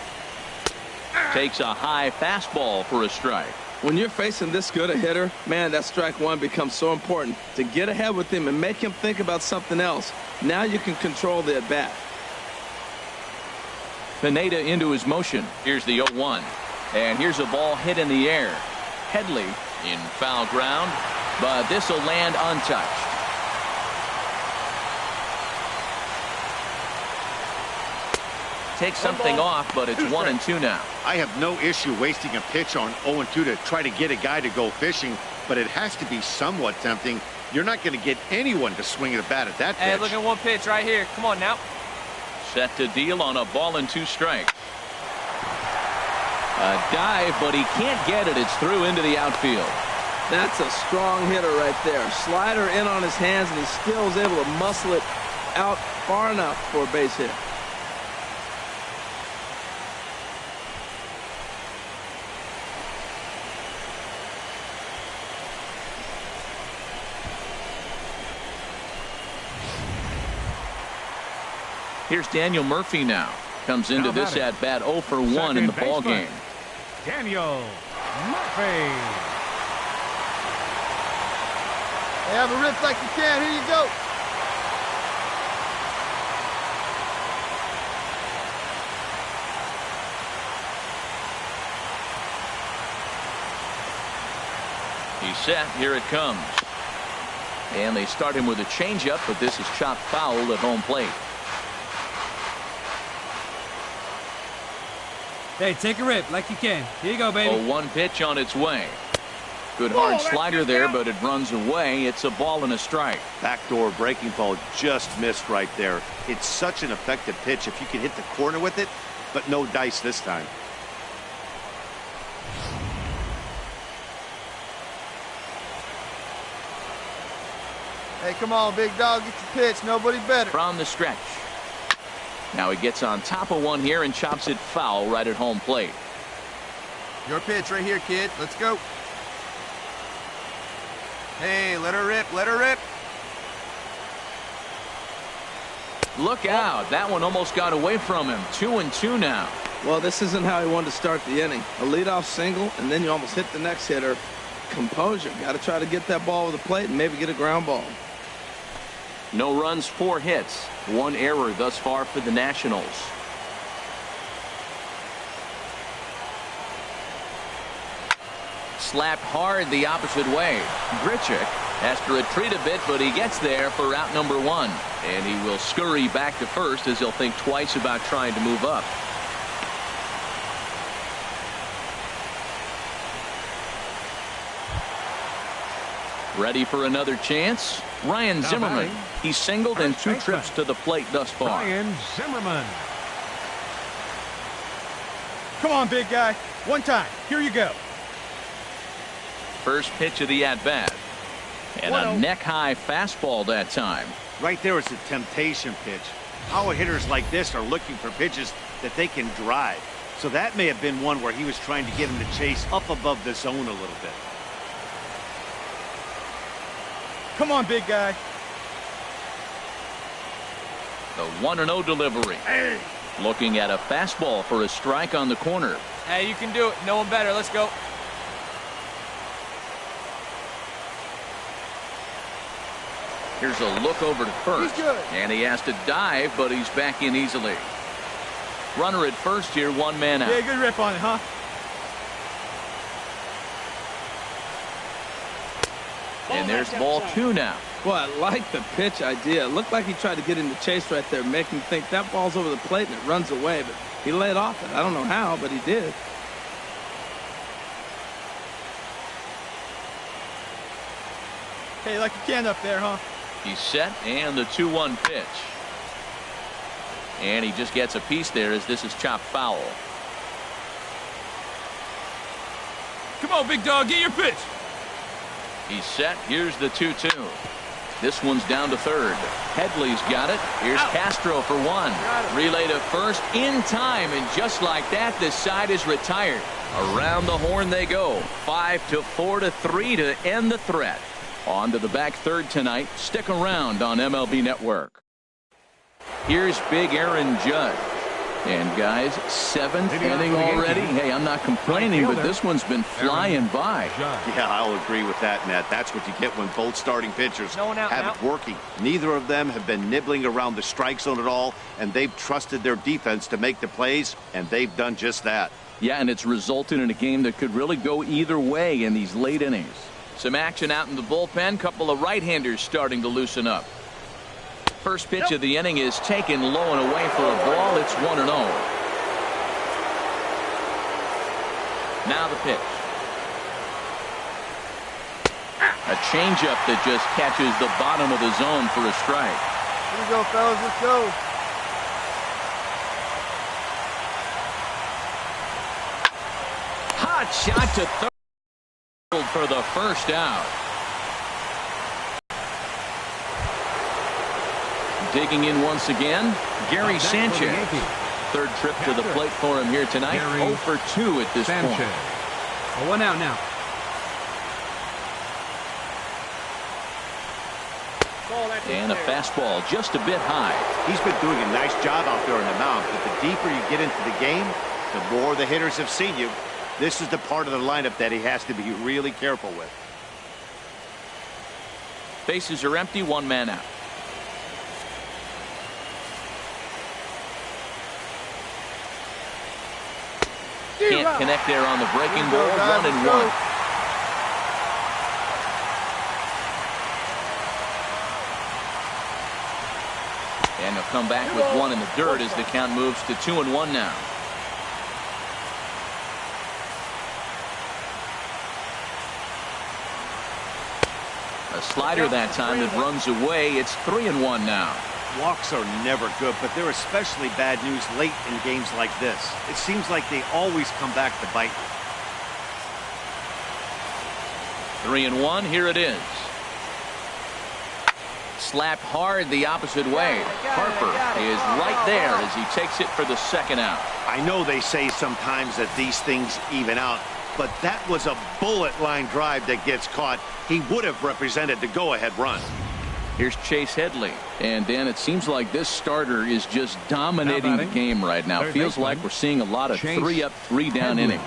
Takes a high fastball for a strike. When you're facing this good a hitter, man, that strike one becomes so important. To get ahead with him and make him think about something else. Now you can control the at-bat. Pineda into his motion. Here's the 0-1. And here's a ball hit in the air. Headley in foul ground, but this will land untouched. Takes something off, but it's 1-2 now. I have no issue wasting a pitch on 0-2 to try to get a guy to go fishing, but it has to be somewhat tempting. You're not going to get anyone to swing at a bat at that pitch. Hey, look at one pitch right here. Come on now. Set to deal on a ball and 2 strikes. A dive, but he can't get it. It's through into the outfield. That's a strong hitter right there. Slider in on his hands, and he still is able to muscle it out far enough for a base hit. Here's Daniel Murphy now. Comes into this at-bat 0 for 1 in the ball game. Daniel Murphy. Hey, have a rip like you can. Here you go. He's set. Here it comes. And they start him with a changeup, but this is chopped foul at home plate. Hey, take a rip like you can. Here you go, baby. 0-1 pitch on its way. Good hard slider there, but it runs away. It's a ball and a strike. Backdoor breaking ball just missed right there. It's such an effective pitch if you can hit the corner with it, but no dice this time. Hey, come on, big dog, get your pitch. Nobody better. From the stretch. Now he gets on top of one here and chops it foul right at home plate. Your pitch right here, kid. Let's go. Hey, let her rip, let her rip. Look out. That one almost got away from him. 2-2 now. Well, this isn't how he wanted to start the inning. A leadoff single, and then you almost hit the next hitter. Composure. Got to try to get that ball over the plate and maybe get a ground ball. No runs, 4 hits. 1 error thus far for the Nationals. Slapped hard the opposite way. Grichuk has to retreat a bit, but he gets there for out number 1. And he will scurry back to first as he'll think twice about trying to move up. Ready for another chance? Ryan Zimmerman. He's singled in 2 trips to the plate thus far. Ryan Zimmerman. Come on, big guy. One time. Here you go. First pitch of the at-bat. And a neck-high fastball that time. Right there is a temptation pitch. Power hitters like this are looking for pitches that they can drive. So that may have been one where he was trying to get him to chase up above the zone a little bit. Come on, big guy. The 1-0 delivery. Hey. Looking at a fastball for a strike on the corner. Hey, you can do it. No one better. Let's go. Here's a look over to first. He's good. And he has to dive, but he's back in easily. Runner at first here, 1 man out. Yeah, good rip on it, huh? And there's ball 2 now. Well, I like the pitch idea. It looked like he tried to get into chase right there, make him think that ball's over the plate and it runs away, but he laid off it. I don't know how, but he did. Hey, like a can up there, huh? He's set, and the 2-1 pitch. And he just gets a piece there as this is chopped foul. Come on, big dog. Get your pitch. He's set. Here's the 2-2. This one's down to third. Headley's got it. Here's Castro for 1. Relay to first in time, and just like that, the side is retired. Around the horn they go. 5-4-3 to end the threat. On to the back third tonight. Stick around on MLB Network. Here's big Aaron Judge. And guys, 7th inning already. Hey, I'm not complaining, but this one's been flying by. Yeah, I'll agree with that, Matt. That's what you get when both starting pitchers have it working. Neither of them have been nibbling around the strike zone at all, and they've trusted their defense to make the plays, and they've done just that. Yeah, and it's resulted in a game that could really go either way in these late innings. Some action out in the bullpen. Couple of right-handers starting to loosen up. First pitch of the inning is taken low and away for a ball. It's 1-0. Now the pitch. A changeup that just catches the bottom of the zone for a strike. Here we go, fellas. Let's go. Hot shot to third for the first out. Digging in once again, Gary Sanchez. Third trip to the plate for him here tonight. 0 for 2 at this point. Well, 1 out now. And a fastball just a bit high. He's been doing a nice job out there on the mound, but the deeper you get into the game, the more the hitters have seen you. This is the part of the lineup that he has to be really careful with. Bases are empty, 1 man out. Can't connect there on the breaking ball. 1-1. And he'll come back with 1 in the dirt as the count moves to 2-1 now. A slider that time that runs away. It's 3-1 now. Walks are never good, but they're especially bad news late in games like this. It seems like they always come back to bite you. 3-1. Here it is. Slapped hard the opposite way. Harper is right there as he takes it for the second out. I know they say sometimes that these things even out, but that was a bullet line drive that gets caught. He would have represented the go-ahead run. Here's Chase Headley. And, Dan, it seems like this starter is just dominating the game right now. Feels like we're seeing a lot of 3-up, 3-down innings.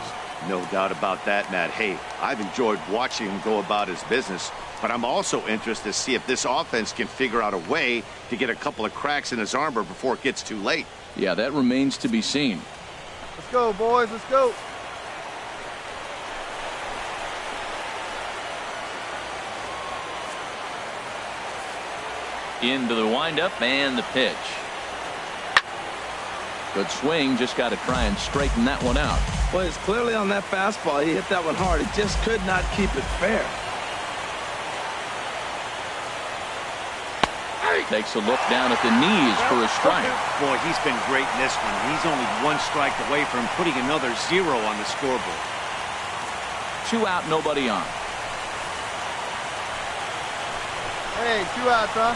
No doubt about that, Matt. Hey, I've enjoyed watching him go about his business, but I'm also interested to see if this offense can figure out a way to get a couple of cracks in his armor before it gets too late. Yeah, that remains to be seen. Let's go, boys. Let's go. Into the windup and the pitch. Good swing. Just got to try and straighten that one out. Well, it's clearly on that fastball. He hit that one hard. He just could not keep it fair. Takes a look down at the knees for a strike. Boy, he's been great in this one. He's only one strike away from putting another 0 on the scoreboard. 2 out, nobody on. Hey, 2 outs, huh?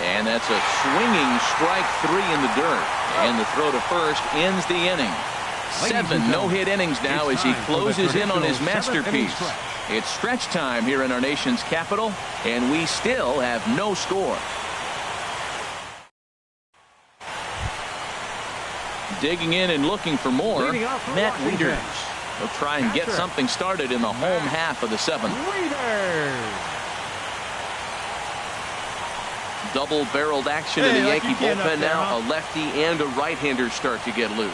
And that's a swinging strike 3 in the dirt. And the throw to first ends the inning. 7 no-hit innings now as he closes in on his masterpiece. It's stretch time here in our nation's capital, and we still have no score. Digging in and looking for more, Matt Wieters. He'll try and get something started in the home half of the 7th. Double-barreled action in the Yankee bullpen now. A lefty and a right-hander start to get loose.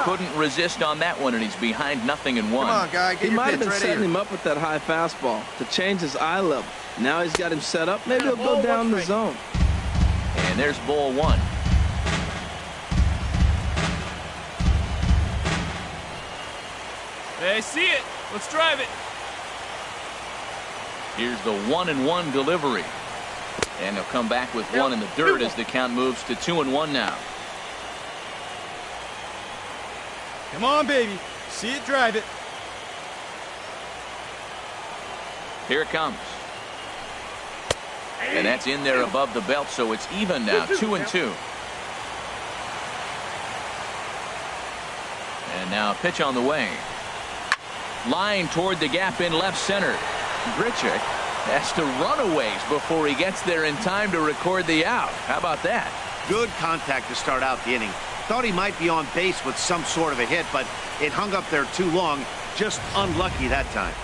Couldn't resist on that one, and he's behind 0-1. Come on, guy. Get He your might have pitch been right setting here. him up with that high fastball to change his eye level. Now he's got him set up. Maybe he'll go down the zone. And there's ball 1. Hey, see it. Let's drive it. Here's the 1-1 delivery. And he'll come back with 1 in the dirt as the count moves to 2-1 now. Come on, baby. See it, drive it. Here it comes. And that's in there above the belt, so it's even now, 2-2. And now a pitch on the way. Line toward the gap in left center. Grichuk has to run a ways before he gets there in time to record the out. How about that? Good contact to start out the inning. Thought he might be on base with some sort of a hit, but it hung up there too long. Just unlucky that time.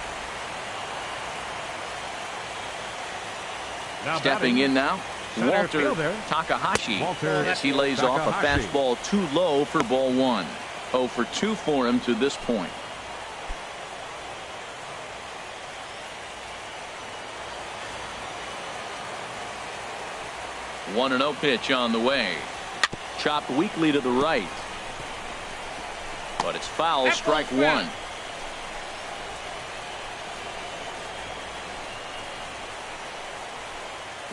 Stepping in now, Walter Takahashi, as he lays off a fastball too low for ball 1. 0 for 2 for him to this point. One 1-0 pitch on the way. Chopped weakly to the right. But it's foul, strike 1.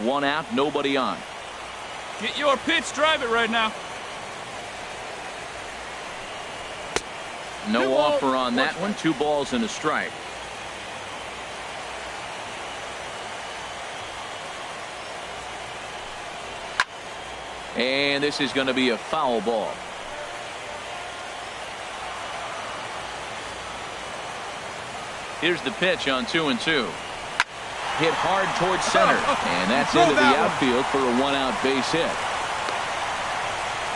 One out, nobody on. Get your pitch, drive it right now. No offer on that one. 2 balls and a strike. And this is going to be a foul ball. Here's the pitch on 2-2. Hit hard towards center. And that's into the outfield for a 1-out base hit.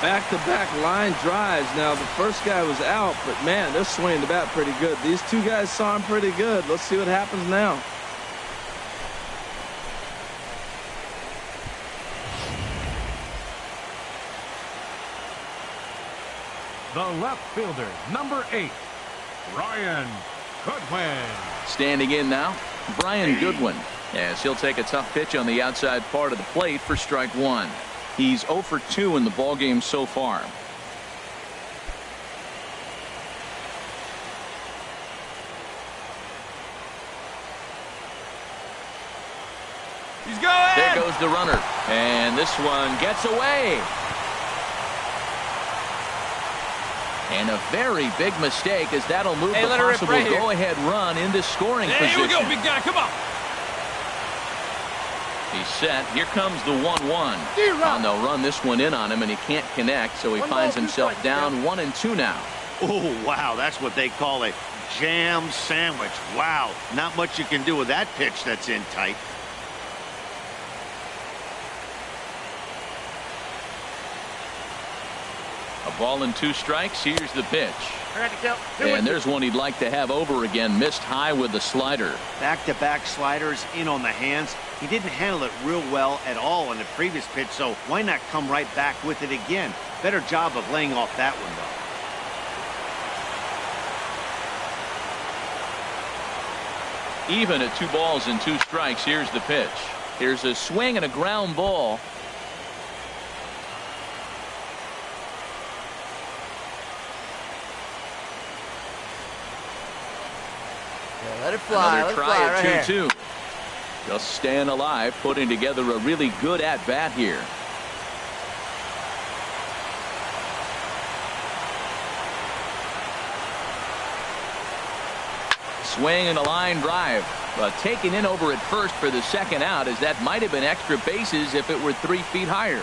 Back-to-back line drives. Now, the first guy was out, but, man, they're swinging the bat pretty good. These 2 guys saw him pretty good. Let's see what happens now. The left fielder, number 8, Ryan Goodwin. Standing in now, Brian Goodwin, as he'll take a tough pitch on the outside part of the plate for strike 1. He's 0 for 2 in the ballgame so far. He's going! There goes the runner. And this one gets away. And a very big mistake, as that'll move the possible go-ahead run into scoring position. Here we go, big guy. Come on. He's set. Here comes the 1-1. And they'll run this one in on him, and he can't connect, so he finds himself down 1-2 now. Oh, wow. That's what they call a jam sandwich. Wow. Not much you can do with that pitch that's in tight. A ball and 2 strikes. Here's the pitch. And there's one he'd like to have over again. Missed high with the slider. Back-to-back sliders in on the hands. He didn't handle it real well at all in the previous pitch, so why not come right back with it again? Better job of laying off that one, though. Even at 2 balls and 2 strikes. Here's the pitch. Here's a swing and a ground ball. Let it fly. Another try at 2-2. Just staying alive, putting together a really good at-bat here. Swing and a line drive. But taken in over at first for the second out, as that might have been extra bases if it were 3 feet higher.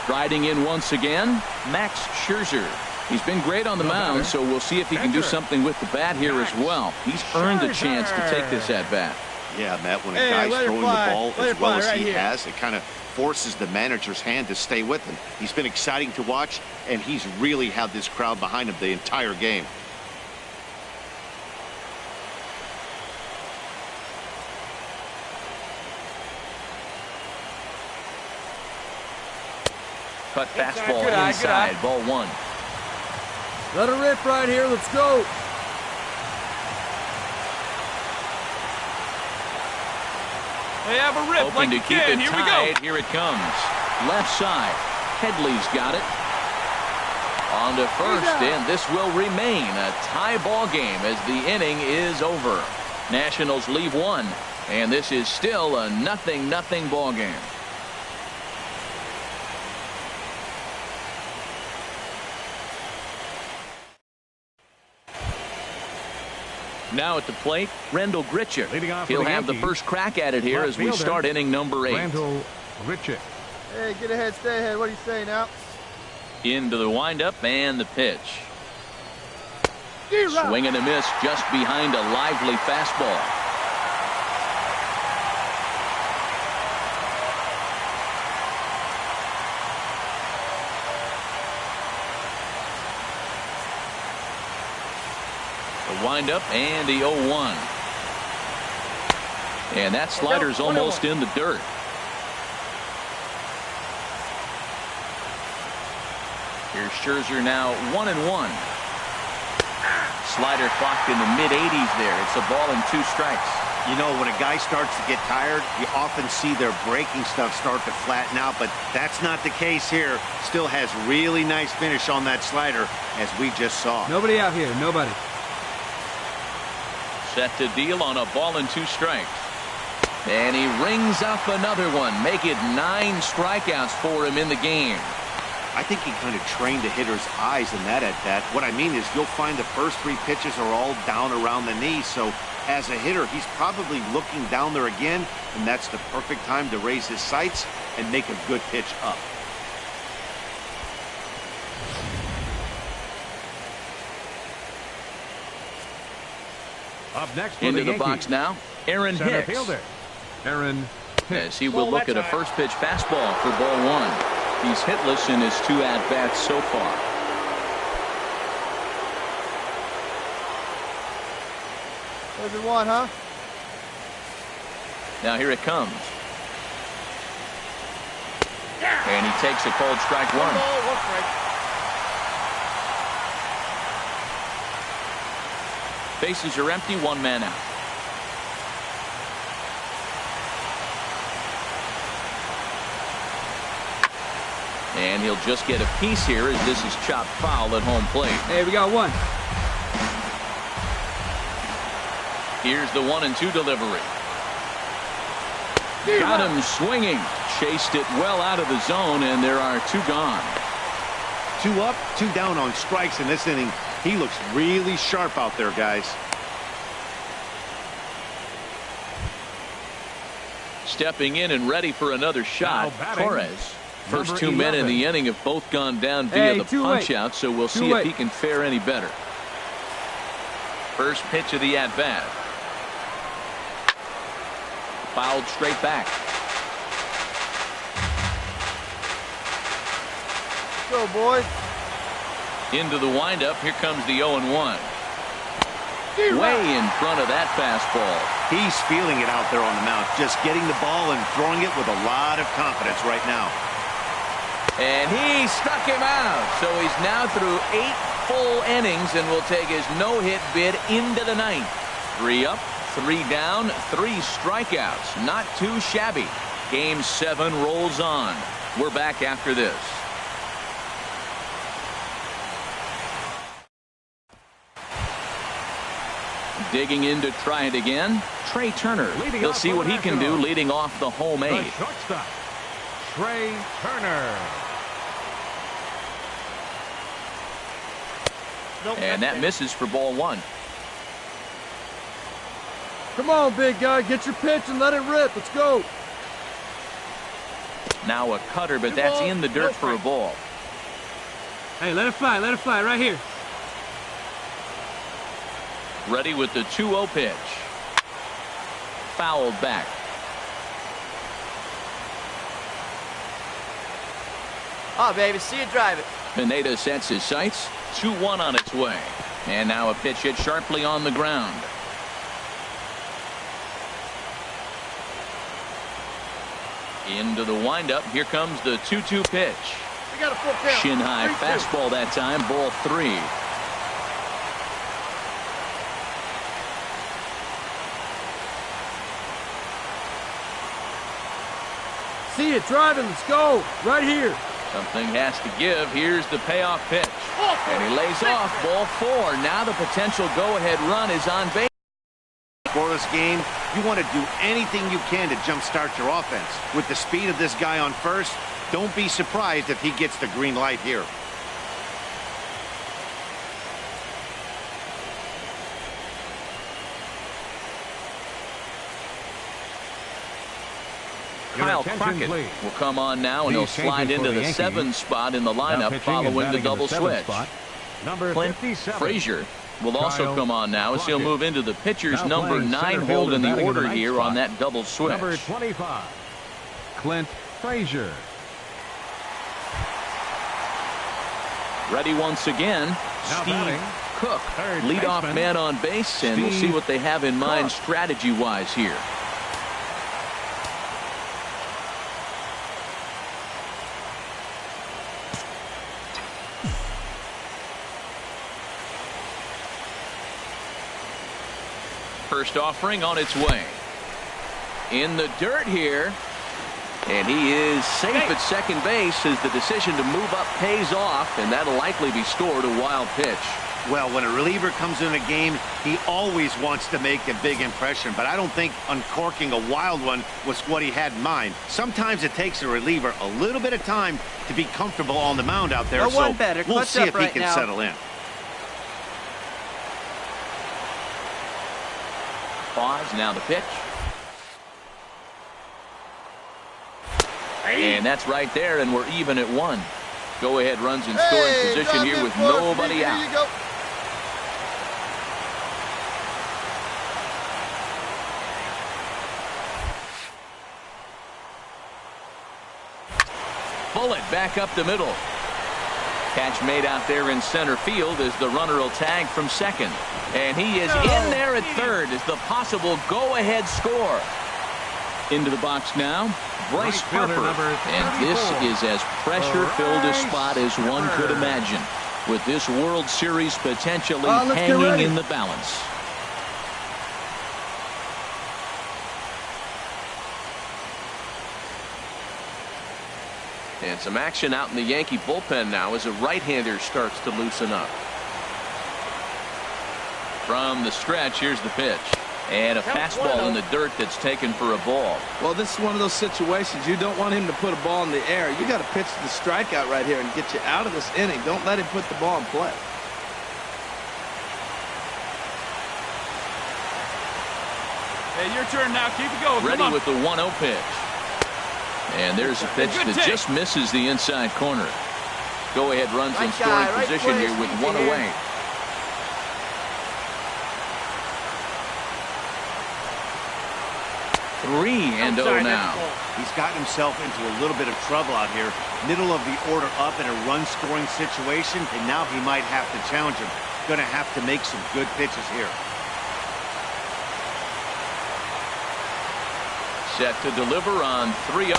Striding in once again, Max Scherzer. He's been great on the mound, so we'll see if he can do something with the bat here as well. He's earned a chance to take this at bat. Yeah, Matt, when a guy's throwing the ball as well as he has, it kind of forces the manager's hand to stay with him. He's been exciting to watch, and he's really had this crowd behind him the entire game. Cut fastball inside, ball 1. Let her rip right here. Let's go. They have a rip. Hoping to keep it tight. Here it comes. Left side. Headley's got it. On to first, and this will remain a tie ball game as the inning is over. Nationals leave 1, and this is still a 0-0 ball game. Now at the plate, Rendell Grichuk. He'll have the first crack at it here as we start inning number 8. Rendell Grichuk. Hey, get ahead, stay ahead. What do you say now? Into the windup and the pitch. Swing and a miss just behind a lively fastball. Windup and the 0-1. And that slider's almost in the dirt. Here's Scherzer now 1-1. Slider clocked in the mid-80s there. It's a ball and 2 strikes. You know, when a guy starts to get tired, you often see their breaking stuff start to flatten out, but that's not the case here. Still has really nice finish on that slider, as we just saw. Nobody out here. Nobody. Set to deal on a ball and 2 strikes. And he rings up another one. Make it 9 strikeouts for him in the game. I think he kind of trained the hitter's eyes in that at-bat. What I mean is you'll find the first 3 pitches are all down around the knee. So as a hitter, he's probably looking down there again, and that's the perfect time to raise his sights and make a good pitch up. Up next for into the the box now, Aaron center Hicks. fielder, Aaron Hicks. As he will look at a first pitch fastball for ball 1. He's hitless in his 2 at-bats so far. There's the 1, huh? Now here it comes. And he takes a cold strike 1. Bases are empty, 1 man out. And he'll just get a piece here as this is chopped foul at home plate. Hey, we got one. Here's the 1-2 delivery. Got him swinging. Chased it well out of the zone, and there are 2 gone. 2 up, 2 down on strikes in this inning. He looks really sharp out there, guys. Stepping in and ready for another shot, Torres. First 2 men in the inning have both gone down via the punch-out, so we'll see if he can fare any better. First pitch of the at-bat. Fouled straight back. Go, boys. Into the windup. Here comes the 0-1. Way in front of that fastball. He's feeling it out there on the mound, just getting the ball and throwing it with a lot of confidence right now. And he struck him out. So he's now through 8 full innings and will take his no-hit bid into the 9th. 3 up, 3 down, 3 strikeouts. Not too shabby. Game 7 rolls on. We're back after this. Digging in to try it again. Trey Turner. He'll see what he can do leading off the home 8. Shortstop, Trey Turner. And that misses for ball 1. Come on, big guy. Get your pitch and let it rip. Let's go. Now a cutter, but that's in the dirt for a ball. Hey, let it fly right here. Ready with the 2-0 pitch. Fouled back. Oh, baby, see you drive it. Pineda sets his sights. 2-1 on its way. And now a pitch hit sharply on the ground. Into the windup. Here comes the 2-2 pitch. We got a full count. Shin high fastball that time. Ball 3. See it driving. Let's go. Right here. Something has to give. Here's the payoff pitch. And he lays off. Ball 4. Now the potential go-ahead run is on base. For this game, you want to do anything you can to jumpstart your offense. With the speed of this guy on first, don't be surprised if he gets the green light here. Kyle Crockett will come on now, and he'll slide into the 7th spot in the lineup following the double switch. Clint Frazier will also come on now as he'll move into the pitcher's number 9 hold in the order here on that double switch. Number 25, Clint Frazier. Ready once again, Steve Cook, leadoff man on base, and we'll see what they have in mind strategy-wise here. First offering on its way. In the dirt here. And he is safe at second base as the decision to move up pays off, and that'll likely be stored a wild pitch. Well, when a reliever comes in a game, he always wants to make a big impression, but I don't think uncorking a wild one was what he had in mind. Sometimes it takes a reliever a little bit of time to be comfortable on the mound out there, so we'll see if he can settle in. Pause, now the pitch. And that's right there, and we're even at 1. Go-ahead runs in scoring position here with nobody out. Bullet back up the middle. Catch made out there in center field as the runner will tag from second. And he is in there at third as the possible go-ahead score. Into the box now, Bryce Harper. And this is as pressure-filled a spot as one could imagine, with this World Series potentially hanging in the balance. And some action out in the Yankee bullpen now as a right-hander starts to loosen up. From the stretch, here's the pitch. And a fastball in the dirt that's taken for a ball. Well, this is one of those situations you don't want him to put a ball in the air. You got to pitch the strikeout right here and get you out of this inning. Don't let him put the ball in play. Hey, your turn now. Keep it going. Ready with the 1-0 pitch. And there's a pitch that just misses the inside corner. Go-ahead runs in scoring position here with one away. Three and 0 now. He's gotten himself into a little bit of trouble out here. Middle of the order up in a run-scoring situation, and now he might have to challenge him. Going to have to make some good pitches here. Set to deliver on 3-0.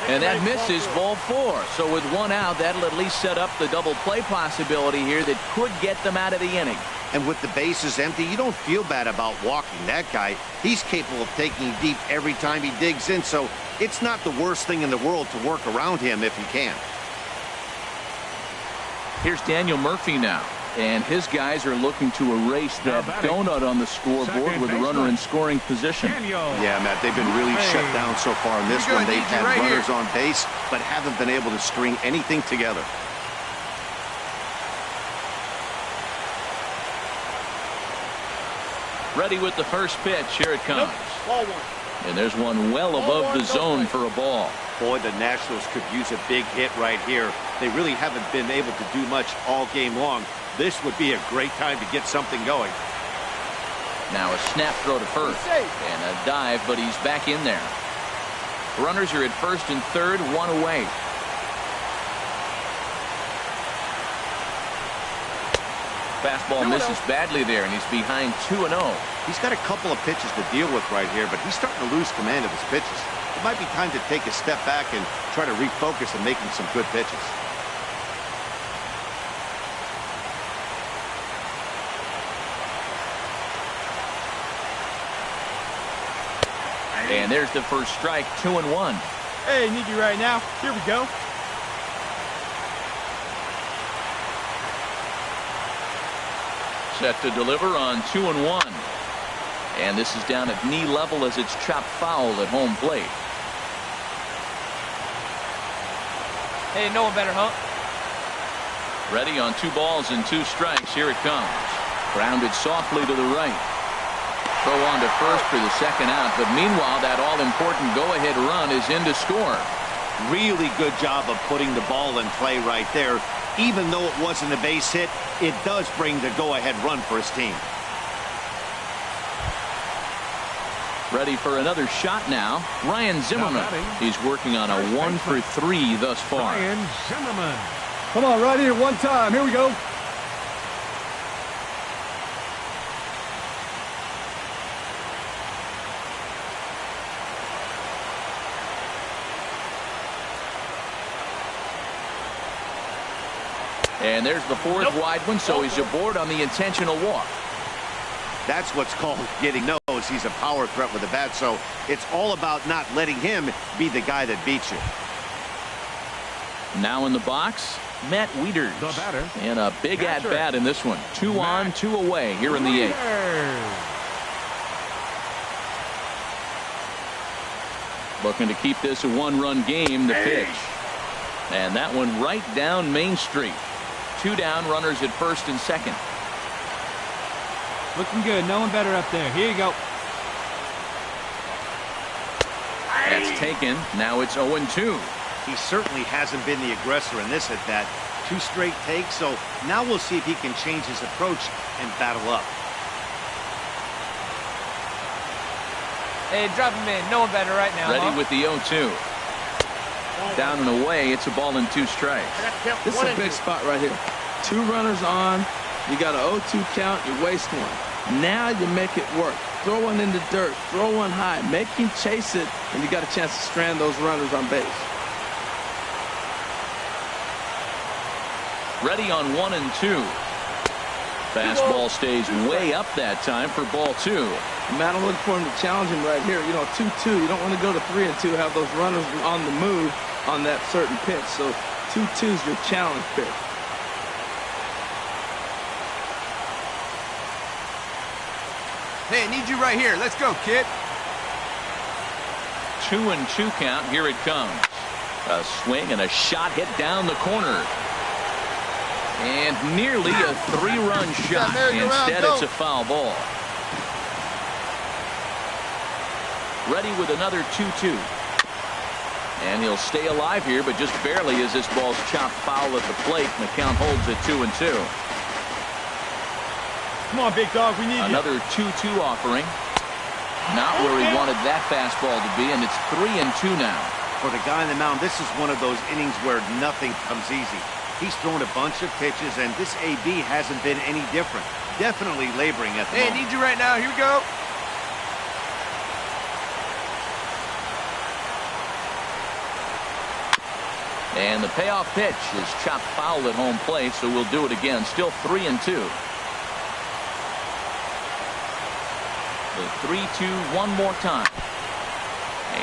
And that misses ball 4. So with one out, that'll at least set up the double play possibility here that could get them out of the inning. And with the bases empty, you don't feel bad about walking that guy. He's capable of taking deep every time he digs in, so it's not the worst thing in the world to work around him if you can. Here's Daniel Murphy now. And his guys are looking to erase that donut on the scoreboard with a runner in scoring position. Yeah, Matt, they've been really shut down so far in this one. They've had runners on base, but haven't been able to string anything together. Ready with the first pitch. Here it comes. And there's one well above the zone for a ball. Boy, the Nationals could use a big hit right here. They really haven't been able to do much all game long. This would be a great time to get something going. Now a snap throw to first and a dive, but he's back in there. Runners are at first and third, one away. Fastball misses badly there, and he's behind 2-0. He's got a couple of pitches to deal with right here, but he's starting to lose command of his pitches. It might be time to take a step back and try to refocus on making some good pitches. And there's the first strike, 2-1. Hey, need you right now. Here we go. Set to deliver on 2-1. And this is down at knee level as it's chopped foul at home plate. Hey, no one better, huh? Ready on 2 balls and 2 strikes. Here it comes. Grounded softly to the right. Throw on to first for the second out, but meanwhile that all-important go-ahead run is in to score. Really good job of putting the ball in play right there. Even though it wasn't a base hit, it does bring the go-ahead run for his team. Ready for another shot now. Ryan Zimmerman. He's working on a 1 for 3 thus far. Ryan Zimmerman. Come on, right here, one time. Here we go. And there's the fourth wide one, so he's aboard on the intentional walk. That's what's called getting nose. He's a power threat with the bat, so it's all about not letting him be the guy that beats you. Now in the box, Matt Wieters. The batter. And a big at-bat in this one. 2 on, 2 away here in the 8th. Looking to keep this a 1-run game, the pitch. And that one right down Main Street. 2 down, runners at first and second. Looking good. No one better up there. Here you go. That's taken. Now it's 0-2. He certainly hasn't been the aggressor in this at-bat. 2 straight takes, so now we'll see if he can change his approach and battle up. Hey, drop him in. No one better right now. Ready with the 0-2. Down and away, it's a ball and 2 strikes. This is a big spot right here. 2 runners on. You got an 0-2 count. You waste one. Now you make it work. Throw one in the dirt. Throw one high. Make him chase it, and you got a chance to strand those runners on base. Ready on 1 and 2. Fastball stays way up that time for ball 2. Matt, I'm looking for him to challenge him right here. You know, 2-2. You don't want to go to 3 and 2, have those runners on the move. on that certain pitch. So 2-2 is your challenge pitch. Hey, I need you right here. Let's go, kid. 2-2 count. Here it comes. A swing and a shot hit down the corner. And nearly a 3-run shot. Instead, it's a foul ball. Ready with another 2-2. And he'll stay alive here, but just barely as this ball's chopped foul at the plate. And the count holds at 2-2. Come on, big dog. We need another 2-2 offering. Not where he wanted that fastball to be, and it's 3-2 now. For the guy on the mound, this is one of those innings where nothing comes easy. He's thrown a bunch of pitches, and this AB hasn't been any different. Definitely laboring at the moment. Hey, I need you right now. Here we go. And the payoff pitch is chopped foul at home plate, so we'll do it again. Still 3-2. The 3-2 one more time.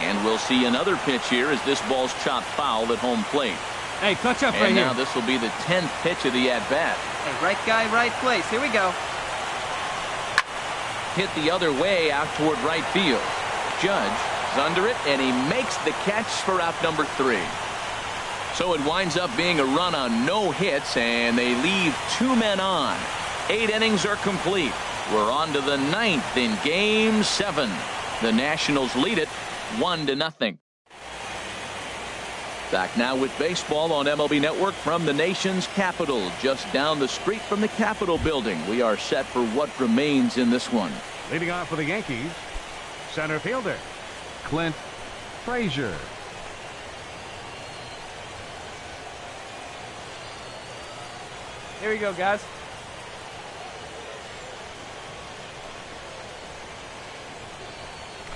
And we'll see another pitch here as this ball's chopped foul at home plate. Hey, touch up right here. And now this will be the 10th pitch of the at-bat. Hey, right guy, right place. Here we go. Hit the other way out toward right field. Judge is under it, and he makes the catch for out number 3. So it winds up being a run on no hits, and they leave 2 men on. 8 innings are complete. We're on to the 9th in Game 7. The Nationals lead it 1-0. Back now with baseball on MLB Network from the nation's capital, just down the street from the Capitol building. We are set for what remains in this one. Leading off for the Yankees, center fielder, Clint Frazier. Here we go, guys.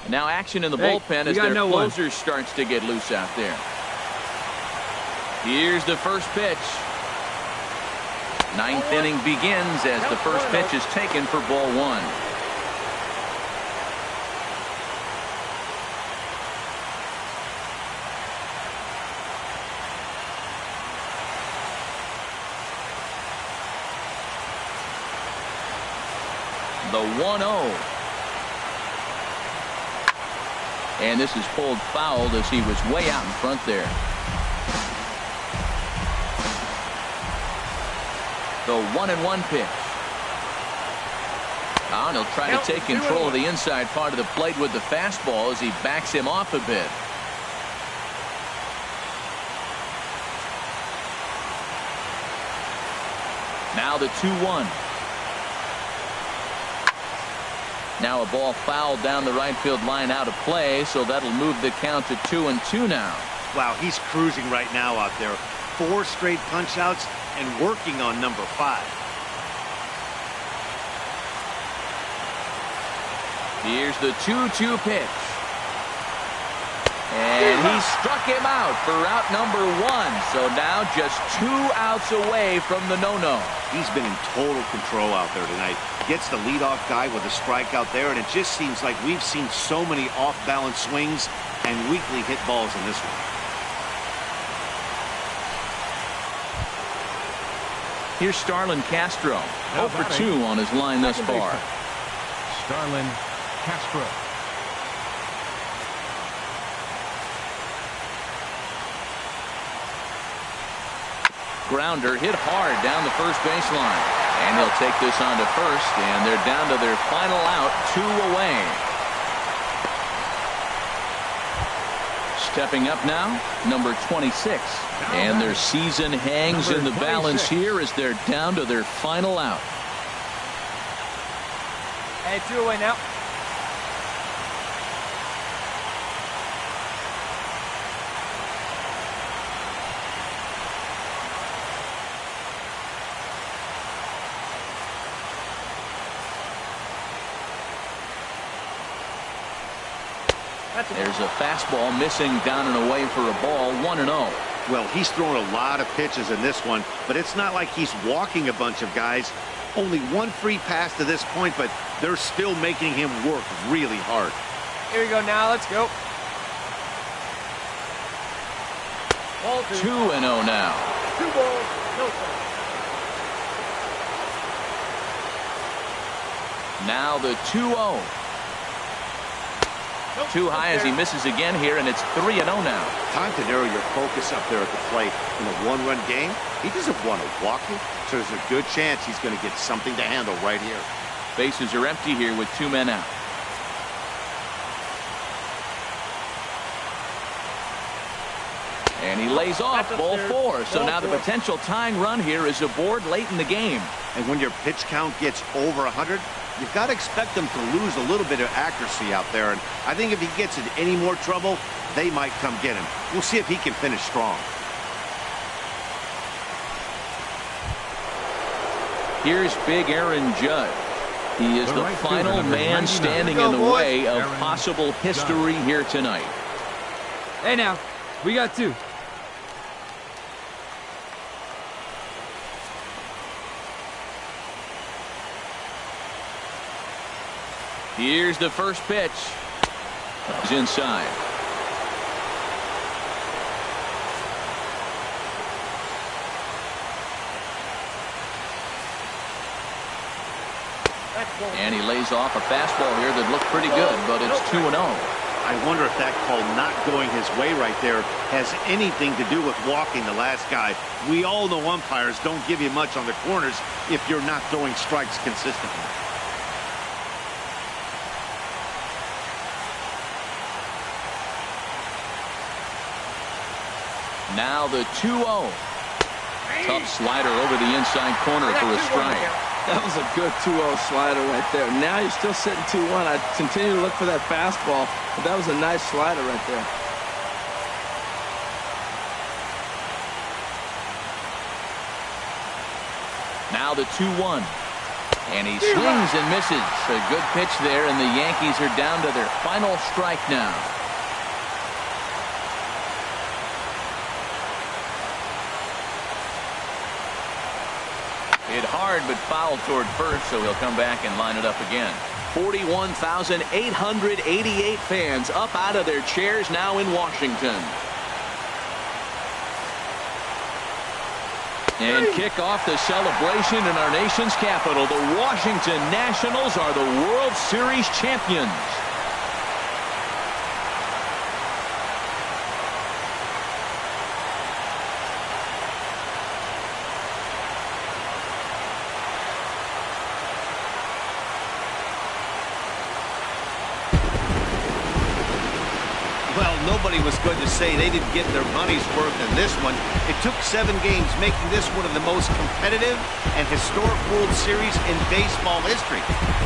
Now action in the bullpen as their closer starts to get loose out there. Here's the first pitch. 9th inning begins as the first pitch is taken for ball 1. The 1-0. And this is pulled foul as he was way out in front there. The 1-1 pitch. And he'll try to take control of the inside part of the plate with the fastball as he backs him off a bit. Now the 2-1. Now a ball fouled down the right field line out of play, so that'll move the count to 2-2 now. Wow, he's cruising right now out there. 4 straight punch outs and working on number 5. Here's the 2-2 pitch. And he struck him out for out number 1. So now just 2 outs away from the no-no. He's been in total control out there tonight. Gets the leadoff guy with a strikeout there, and it just seems like we've seen so many off-balance swings and weakly hit balls in this one. Here's Starlin Castro. 0 for 2 on his line thus far. Starlin Castro. Grounder hit hard down the first baseline. And he'll take this on to first, and they're down to their final out, 2 away. Stepping up now, number 26. And their season hangs in the balance here as they're down to their final out. Hey, 2 away now. There's a fastball missing down and away for a ball. 1-0. Well, he's thrown a lot of pitches in this one, but it's not like he's walking a bunch of guys. Only 1 free pass to this point, but they're still making him work really hard. Here we go now. Let's go. 2-0 now. 2 balls, no strikes. Now the 2-0. Too high as he misses again here, and it's 3-0 now. Time to narrow your focus up there at the plate. In a one-run game, he doesn't want to walk you, so there's a good chance he's going to get something to handle right here. Bases are empty here with 2 men out. And he lays off ball 4. So now the potential tying run here is aboard late in the game. And when your pitch count gets over 100, you've got to expect them to lose a little bit of accuracy out there. And I think if he gets in any more trouble, they might come get him. We'll see if he can finish strong. Here's big Aaron Judge. He is the final man standing in the way of possible history here tonight. Hey now, we got 2. Here's the first pitch. He's inside. And he lays off a fastball here that looked pretty good, but it's 2-0. I wonder if that call not going his way right there has anything to do with walking the last guy. We all know umpires don't give you much on the corners if you're not throwing strikes consistently. Now the 2-0. Tough slider over the inside corner for a strike. That was a good 2-0 slider right there. Now you're still sitting 2-1. I continue to look for that fastball, but that was a nice slider right there. Now the 2-1. And he swings and misses. A good pitch there, and the Yankees are down to their final strike now. Hit hard, but fouled toward first, so he'll come back and line it up again. 41,888 fans up out of their chairs now in Washington. And kick off the celebration in our nation's capital. The Washington Nationals are the World Series champions. Well, nobody was going to say they didn't get their money's worth in this one. It took 7 games, making this one of the most competitive and historic World Series in baseball history.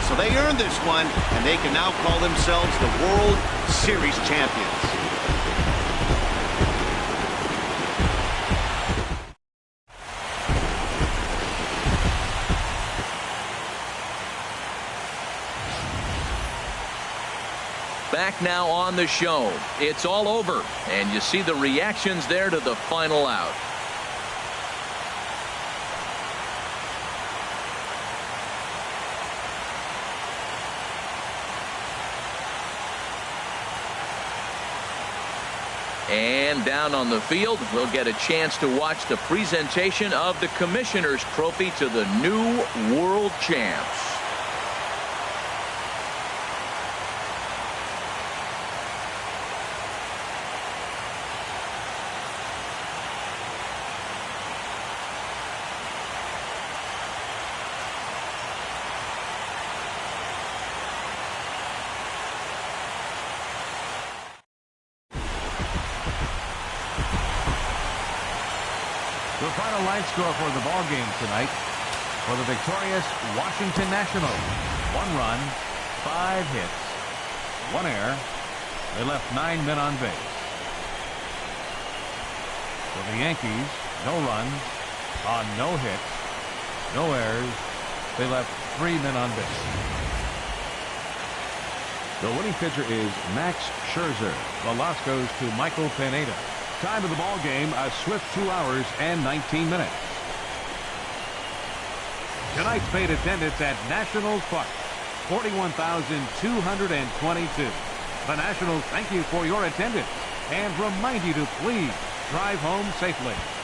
So they earned this one, and they can now call themselves the World Series champions. Back now on the show. It's all over, and you see the reactions there to the final out. And down on the field, we'll get a chance to watch the presentation of the Commissioner's Trophy to the new World Champs. The final line score for the ball game tonight for the victorious Washington Nationals: 1 run, 5 hits, 1 error. They left 9 men on base. For the Yankees, no runs on no hits, no errors. They left 3 men on base. The winning pitcher is Max Scherzer. The loss goes to Michael Pineda. Time of the ball game, a swift 2 hours and 19 minutes. Tonight's paid attendance at Nationals Park, 41,222. The Nationals thank you for your attendance and remind you to please drive home safely.